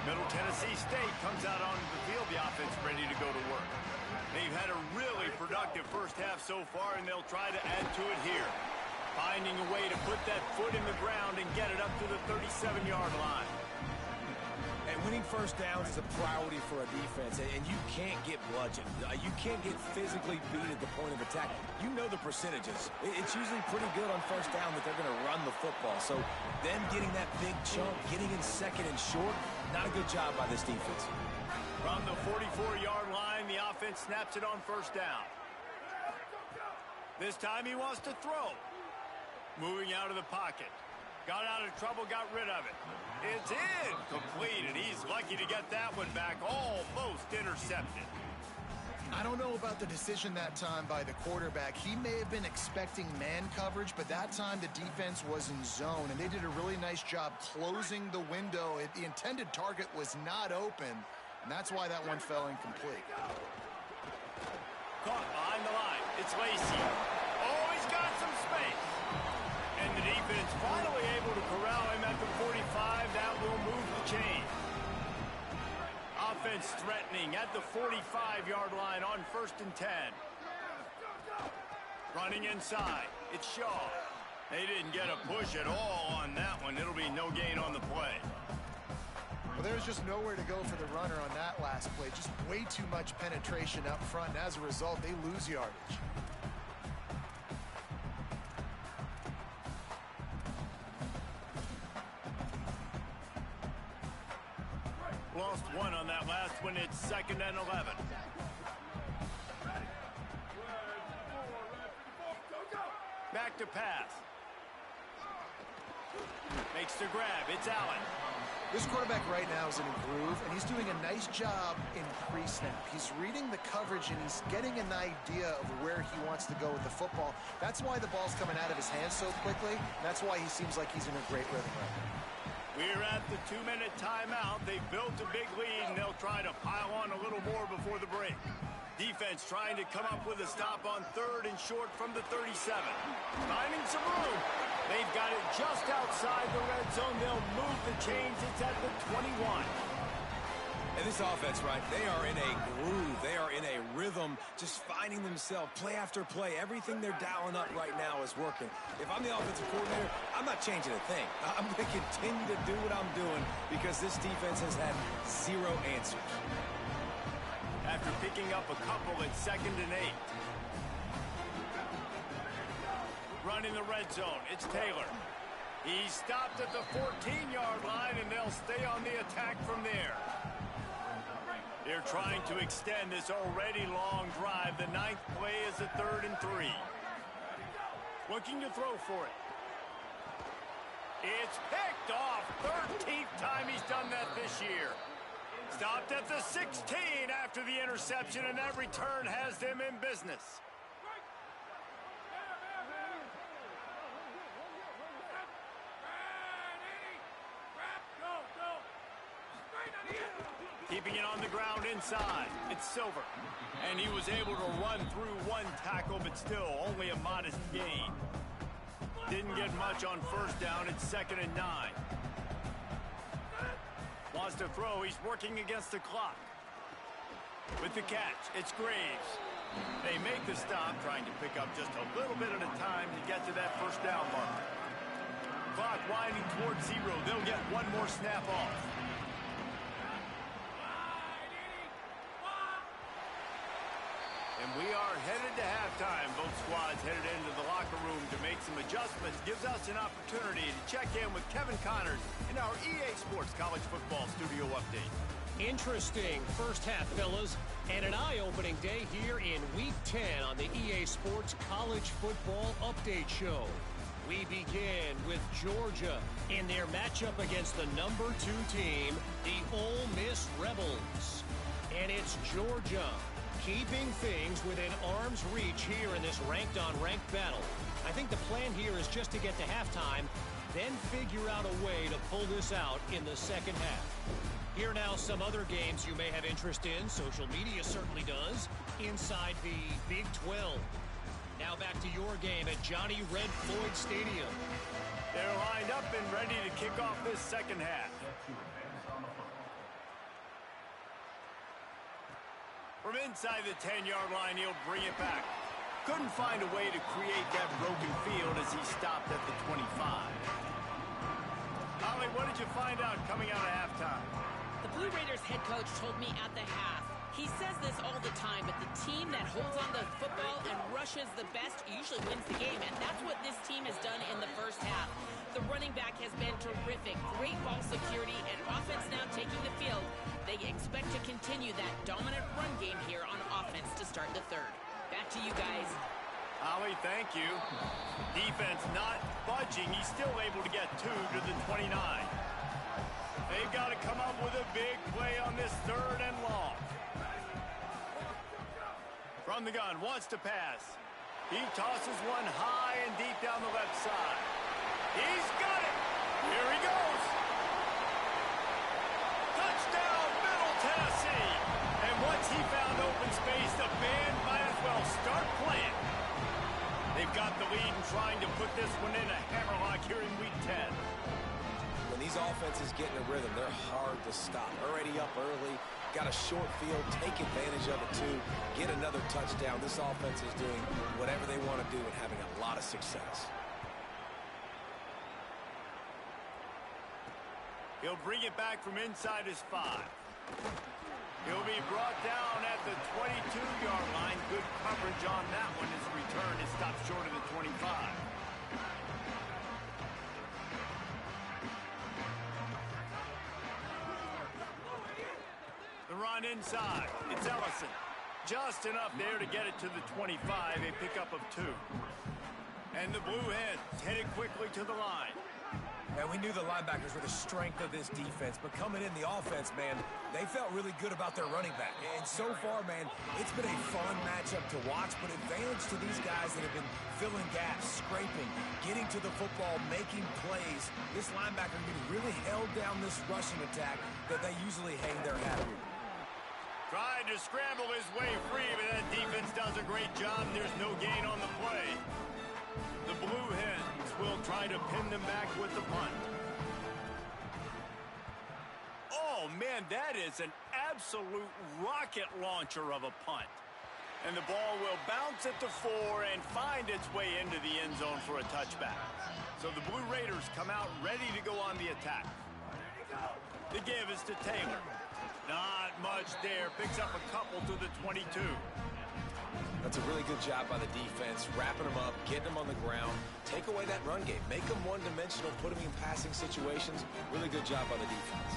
Middle Tennessee State comes out onto the field. The offense ready to go to work. They've had a really productive first half so far, and they'll try to add to it here. Finding a way to put that foot in the ground and get it up to the 37-yard line. And winning first downs is a priority for a defense, and you can't get bludgeoned. You can't get physically beat at the point of attack. You know the percentages. It's usually pretty good on first down that they're going to run the football. So them getting that big chunk, getting in 2nd and short, not a good job by this defense. From the 44-yard line, the offense snaps it on first down. This time he wants to throw. Moving out of the pocket. Got out of trouble, got rid of it. It's incomplete, and he's lucky to get that one back, almost intercepted. I don't know about the decision that time by the quarterback. He may have been expecting man coverage, but that time the defense was in zone, and they did a really nice job closing the window. The intended target was not open, and that's why that one fell incomplete. Caught behind the line. It's Lacy. Oh, he's got some space. And the defense finally able to corral him at the 45. That will move the chain. Offense threatening at the 45-yard line on 1st and 10. Running inside, it's Shaw. They didn't get a push at all on that one. It'll be no gain on the play. Well, there's just nowhere to go for the runner on that last play. Just way too much penetration up front, and as a result, they lose yardage. Lost one on that last one. It's 2nd and 11. Back to pass. Makes the grab. It's Allen. This quarterback right now is in a groove, and he's doing a nice job in pre-snap. He's reading the coverage, and he's getting an idea of where he wants to go with the football. That's why the ball's coming out of his hands so quickly. That's why he seems like he's in a great rhythm right now. We're at the 2-minute timeout. They've built a big lead, and they'll try to pile on a little more before the break. Defense trying to come up with a stop on 3rd and short from the 37. Finding some room. They've got it just outside the red zone. They'll move the chains. It's at the 21. And this offense, right, they are in a groove. They are in a rhythm, just finding themselves play after play. Everything they're dialing up right now is working. If I'm the offensive coordinator, I'm not changing a thing. I'm going to continue to do what I'm doing because this defense has had zero answers. After picking up a couple, it's 2nd and 8. Running the red zone, it's Taylor. He stopped at the 14-yard line, and they'll stay on the attack from there. They're trying to extend this already long drive. The 9th play is a 3rd and 3. Looking to throw for it. It's picked off. 13th time he's done that this year. Stopped at the 16 after the interception, and that return has them in business. Keeping it on the ground inside. It's Silver. And he was able to run through one tackle, but still only a modest gain. Didn't get much on 1st down. It's 2nd and 9. Wants to throw. He's working against the clock. With the catch, it's Graves. They make the stop, trying to pick up just a little bit at a time to get to that 1st down marker. Clock winding towards 0. They'll get one more snap off. And we are headed to halftime. Both squads headed into the locker room to make some adjustments. Gives us an opportunity to check in with Kevin Connors in our EA Sports College Football Studio Update. Interesting first half, fellas, and an eye-opening day here in Week 10 on the EA Sports College Football Update Show. We begin with Georgia in their matchup against the number 2 team, the Ole Miss Rebels. And it's Georgia keeping things within arm's reach here in this ranked-on-ranked battle. I think the plan here is just to get to halftime, then figure out a way to pull this out in the second half. Here now some other games you may have interest in. Social media certainly does. Inside the Big 12. Now back to your game at Johnny Red Floyd Stadium. They're lined up and ready to kick off this second half. From inside the 10-yard line, he'll bring it back. Couldn't find a way to create that broken field as he stopped at the 25. Ollie, what did you find out coming out of halftime? The Blue Raiders head coach told me at the half, he says this all the time, but the team that holds on to the football and rushes the best usually wins the game, and that's what this team has done in the first half. The running back has been terrific. Great ball security and offense now taking the field. They expect to continue that dominant run game here on offense to start the third. Back to you guys. Ollie, thank you. Defense not budging. He's still able to get 2 to the 29. They've got to come up with a big play on this 3rd and long. From the gun, wants to pass. He tosses one high and deep down the left side. He's got it. Here he goes. Touchdown, Middle Tennessee. And once he found open space, the band might as well start playing. They've got the lead and trying to put this one in a hammerlock here in Week 10. When these offenses get in a rhythm, they're hard to stop. Already up early, got a short field, take advantage of it too, get another touchdown. This offense is doing whatever they want to do and having a lot of success. He'll bring it back from inside his 5. He'll be brought down at the 22-yard line. Good coverage on that one. His return is stopped short of the 25. The run inside. It's Ellison. Just enough there to get it to the 25. A pickup of 2. And the Blue Hens headed quickly to the line. And we knew the linebackers were the strength of this defense, but coming in the offense, man, they felt really good about their running back. And so far, man, it's been a fun matchup to watch, but advantage to these guys that have been filling gaps, scraping, getting to the football, making plays. This linebacker really held down this rushing attack that they usually hang their hat on. Tried to scramble his way free, but that defense does a great job. There's no gain on the play. The Blue Hens will try to pin them back with the punt. Oh, man, that is an absolute rocket launcher of a punt. And the ball will bounce at the 4 and find its way into the end zone for a touchback. So the Blue Raiders come out ready to go on the attack. The give is to Taylor. Not much there. Picks up a couple to the 22. That's a really good job by the defense, wrapping them up, getting them on the ground, take away that run game, make them one-dimensional, put them in passing situations. Really good job by the defense.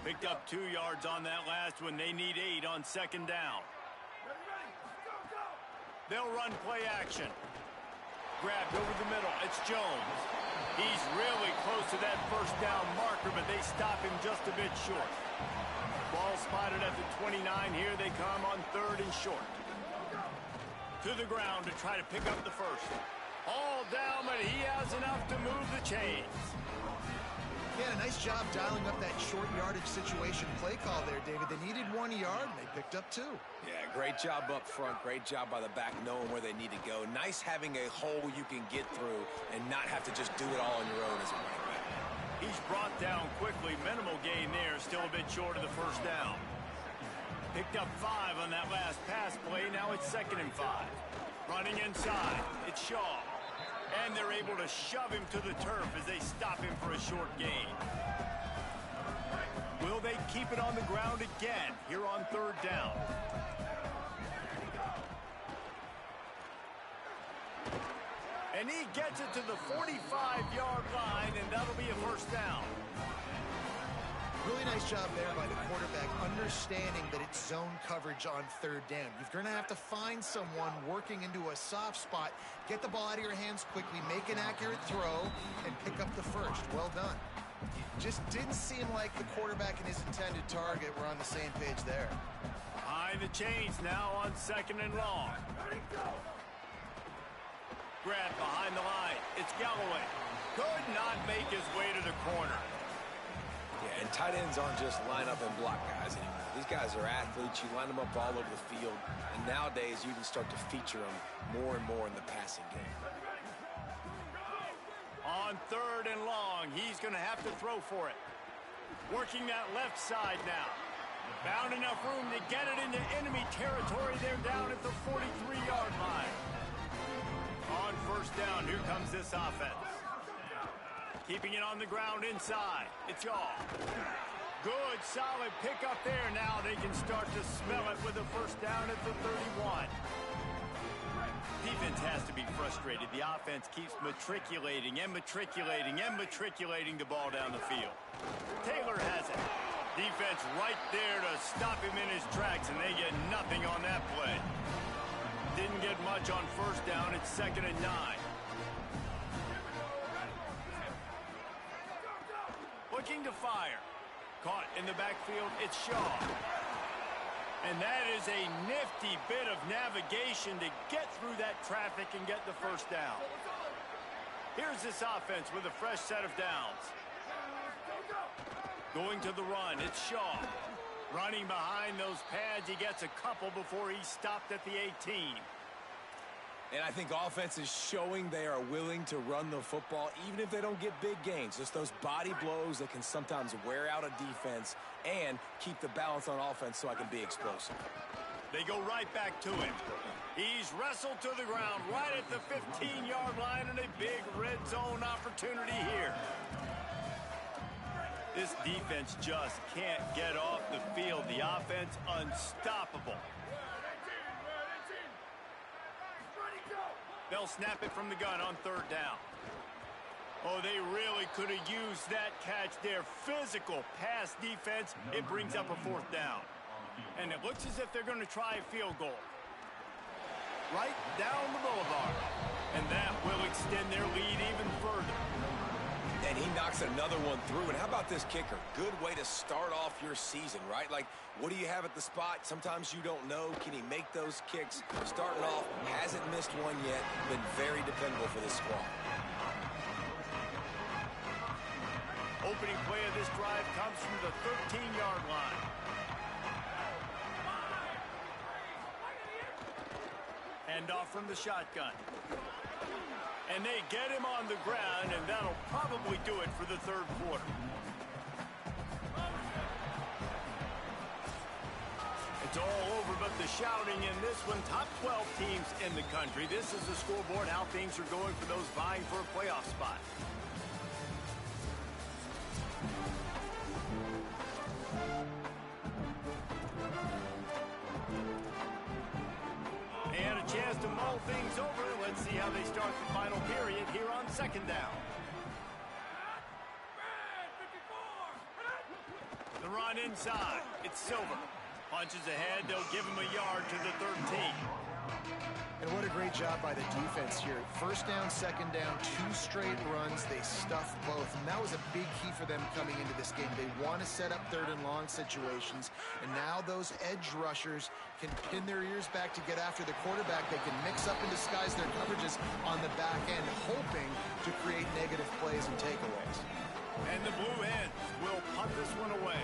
Picked up 2 yards on that last one. They need 8 on second down. They'll run play action. Grabbed over the middle. It's Jones. He's really close to that first down marker, but they stop him just a bit short. Ball spotted at the 29. Here they come on 3rd and short. To the ground to try to pick up the first. All down, but he has enough to move the chains. Yeah, a nice job dialing up that short yardage situation play call there, David. They needed 1 yard, and they picked up 2. Yeah, great job up front. Great job by the back knowing where they need to go. Nice having a hole you can get through and not have to just do it all on your own as a running back. He's brought down quickly. Minimal gain there. Still a bit short of the first down. Picked up 5 on that last pass play. Now it's 2nd and 5. Running inside. It's Shaw. And they're able to shove him to the turf as they stop him for a short gain. Will they keep it on the ground again here on 3rd down? And he gets it to the 45-yard line, and that'll be a first down. Really nice job there by the quarterback, understanding that it's zone coverage on 3rd down. You're going to have to find someone working into a soft spot, get the ball out of your hands quickly, make an accurate throw, and pick up the first. Well done. Just didn't seem like the quarterback and his intended target were on the same page there. Behind the chains now on 2nd and long. Grab behind the line. It's Galloway. Could not make his way to the corner. Yeah, and tight ends aren't just line up and block guys anymore. These guys are athletes. You line them up all over the field. And nowadays, you can start to feature them more and more in the passing game. On 3rd and long, he's going to have to throw for it. Working that left side now. Found enough room to get it into enemy territory. They're down at the 43-yard line. On 1st down, here comes this offense. Keeping it on the ground inside. It's Yaw. Good, solid pickup there. Now they can start to smell it with a first down at the 31. Defense has to be frustrated. The offense keeps matriculating and matriculating and matriculating the ball down the field. Taylor has it. Defense right there to stop him in his tracks, and they get nothing on that play. Didn't get much on 1st down. It's 2nd and 9. Looking to fire. Caught in the backfield, it's Shaw. And that is a nifty bit of navigation to get through that traffic and get the first down. Here's this offense with a fresh set of downs. Going to the run, it's Shaw. Running behind those pads, he gets a couple before he's stopped at the 18. And I think offense is showing they are willing to run the football, even if they don't get big gains. Just those body blows that can sometimes wear out a defense and keep the balance on offense so I can be explosive. They go right back to him. He's wrestled to the ground right at the 15-yard line, and a big red zone opportunity here. This defense just can't get off the field. The offense unstoppable. They'll snap it from the gun on third down. Oh, they really could have used that catch there. Physical pass defense. It brings up a fourth down. And it looks as if they're going to try a field goal. Right down the boulevard. And that will extend their lead even further. And he knocks another one through. And how about this kicker? Good way to start off your season, right? Like, what do you have at the spot? Sometimes you don't know. Can he make those kicks? Starting off, hasn't missed one yet. Been very dependable for this squad. Opening play of this drive comes from the 13-yard line. Hand off from the shotgun. And they get him on the ground, and that'll probably do it for the third quarter. It's all over but the shouting in this one. Top 12 teams in the country. This is the scoreboard, how things are going for those vying for a playoff spot. And a chance to mull things over. Let's see how they start the final period here on second down. The run inside. It's Silver. Punches ahead. They'll give him a yard to the 13. And what a great job by the defense here. First down, second down, 2 straight runs. They stuffed both. And that was a big key for them coming into this game. They want to set up third and long situations. And now those edge rushers can pin their ears back to get after the quarterback. They can mix up and disguise their coverages on the back end, hoping to create negative plays and takeaways. And the Blue Hens will punt this one away.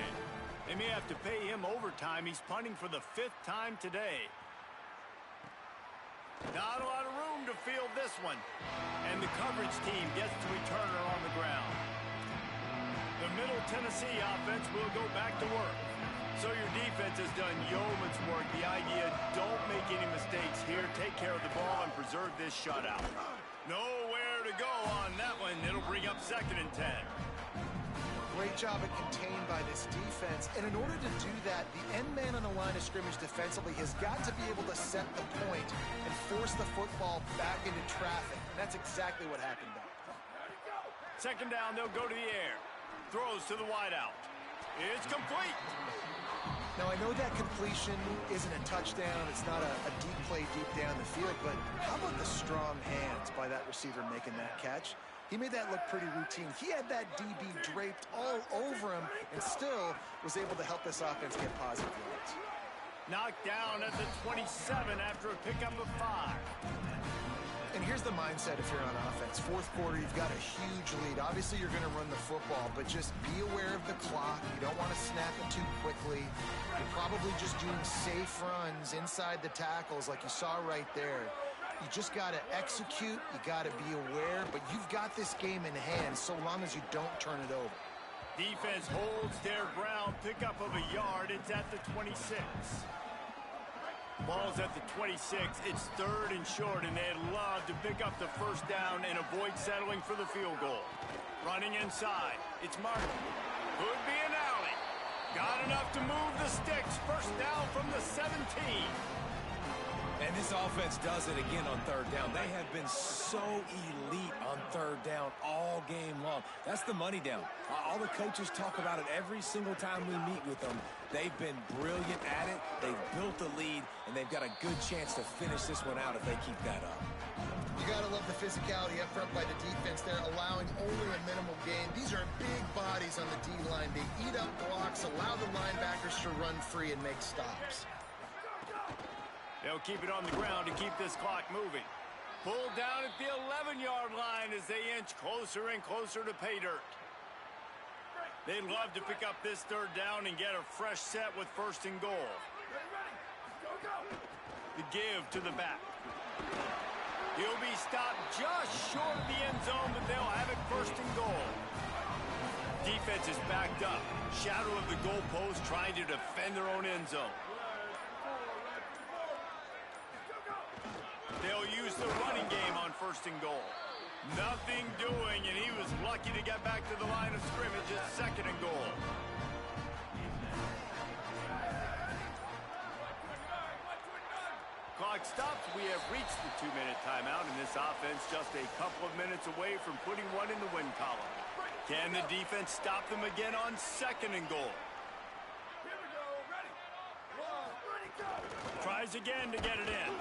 They may have to pay him overtime. He's punting for the 5th time today. Not a lot of room to field this one. And the coverage team gets the returner on the ground. The Middle Tennessee offense will go back to work. So your defense has done yeoman's work. The idea, don't make any mistakes here. Take care of the ball and preserve this shutout. Nowhere to go on that one. It'll bring up 2nd and 10. Great job at contained by this defense. And in order to do that, the end man on the line of scrimmage defensively has got to be able to set the point and force the football back into traffic. And that's exactly what happened there. Second down, they'll go to the air. Throws to the wideout. It's complete. Now, I know that completion isn't a touchdown. It's not a deep play deep down the field. But how about the strong hands by that receiver making that catch? He made that look pretty routine. He had that DB draped all over him and still was able to help this offense get positive yards. Knocked down at the 27 after a pickup of 5. And here's the mindset if you're on offense. 4th quarter, you've got a huge lead. Obviously, you're going to run the football, but just be aware of the clock. You don't want to snap it too quickly. You're probably just doing safe runs inside the tackles like you saw right there. You just got to execute. You got to be aware, but you've got this game in hand so long as you don't turn it over. Defense holds their ground. Pickup of a yard. It's at the 26. Ball's at the 26. It's 3rd and short, and they'd love to pick up the first down and avoid settling for the field goal. Running inside. It's Martin. Could be an alley. Got enough to move the sticks. First down from the 17. And this offense does it again on third down. They have been so elite on third down all game long. That's the money down. All the coaches talk about it every single time we meet with them. They've been brilliant at it. They've built the lead, and they've got a good chance to finish this one out if they keep that up. You got to love the physicality up front by the defense there, allowing only a minimal gain. These are big bodies on the D-line. They eat up blocks, allow the linebackers to run free and make stops. They'll keep it on the ground to keep this clock moving. Pulled down at the 11-yard line as they inch closer and closer to pay dirt. They'd love to pick up this third down and get a fresh set with 1st and goal. The give to the back. He'll be stopped just short of the end zone, but they'll have it first and goal. Defense is backed up. Shadow of the goalpost trying to defend their own end zone. They'll use the running game on first and goal. Nothing doing, and he was lucky to get back to the line of scrimmage at second and goal. Clock stops. We have reached the 2-minute timeout, and this offense just a couple of minutes away from putting one in the win column. Can the defense stop them again on second and goal? Here we go. Ready. One, ready, go. Tries again to get it in.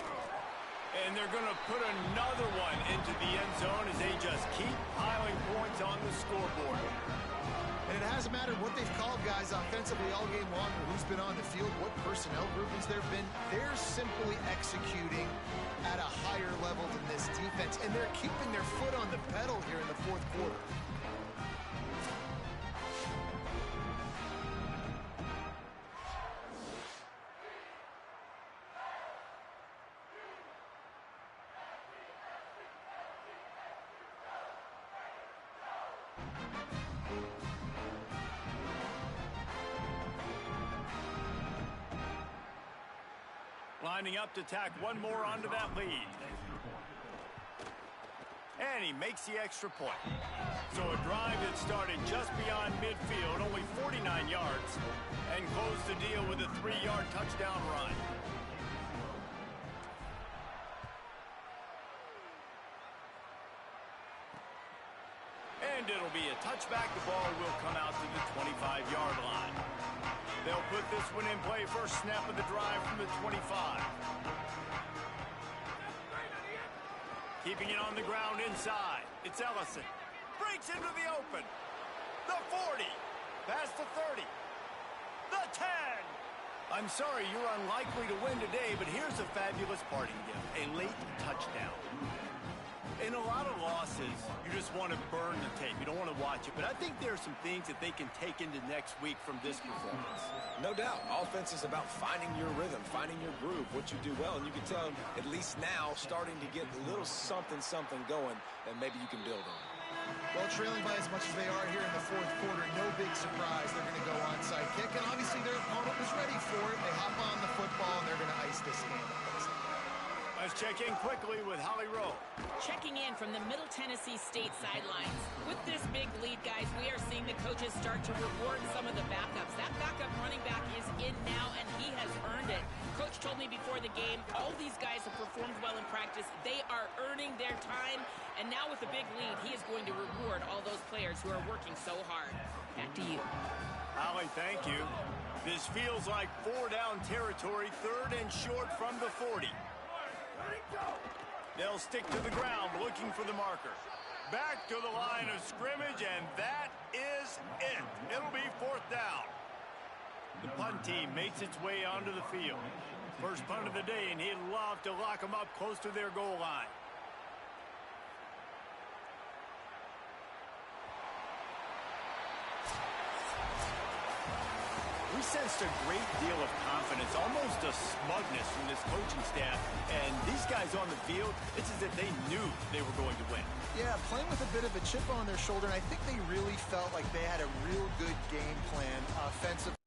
And they're going to put another one into the end zone as they just keep piling points on the scoreboard. And it hasn't mattered what they've called, guys, offensively all game long, or who's been on the field, what personnel groupings there have been. They're simply executing at a higher level than this defense, and they're keeping their foot on the pedal here in the fourth quarter. Lining up to tack one more onto that lead. And he makes the extra point. So a drive that started just beyond midfield, only 49 yards, and closed the deal with a 3-yard touchdown run. And it'll be a touchback. The ball will come out to the 25-yard line. They'll put this one in play first snap of the drive from the 25. Keeping it on the ground inside. It's Ellison. Breaks into the open. The 40. Past the 30. The 10. I'm sorry you're unlikely to win today, but here's a fabulous parting gift. A late touchdown. In a lot of losses, you just want to burn the tape. You don't want to watch it. But I think there are some things that they can take into next week from this performance. No doubt. Offense is about finding your rhythm, finding your groove, what you do well. And you can tell, at least now, starting to get a little something going that maybe you can build on. Well, trailing by as much as they are here in the fourth quarter, no big surprise. They're going to go onside kick. And obviously their opponent was ready for it. They hop on the football, and they're going to ice this game. Let's check in quickly with Holly Rowe. Checking in from the Middle Tennessee State sidelines. With this big lead, guys, we are seeing the coaches start to reward some of the backups. That backup running back is in now, and he has earned it. Coach told me before the game, all these guys have performed well in practice. They are earning their time, and now with a big lead, he is going to reward all those players who are working so hard. Back to you. Holly, thank you. This feels like 4-down territory, 3rd and short from the 40. They'll stick to the ground looking for the marker. Back to the line of scrimmage, and that is it. It'll be 4th down. The punt team makes its way onto the field. First punt of the day, and he'd love to lock them up close to their goal line. We sensed a great deal of confidence, almost a smugness from this coaching staff. And these guys on the field, it's as if they knew they were going to win. Yeah, playing with a bit of a chip on their shoulder, and I think they really felt like they had a real good game plan offensively.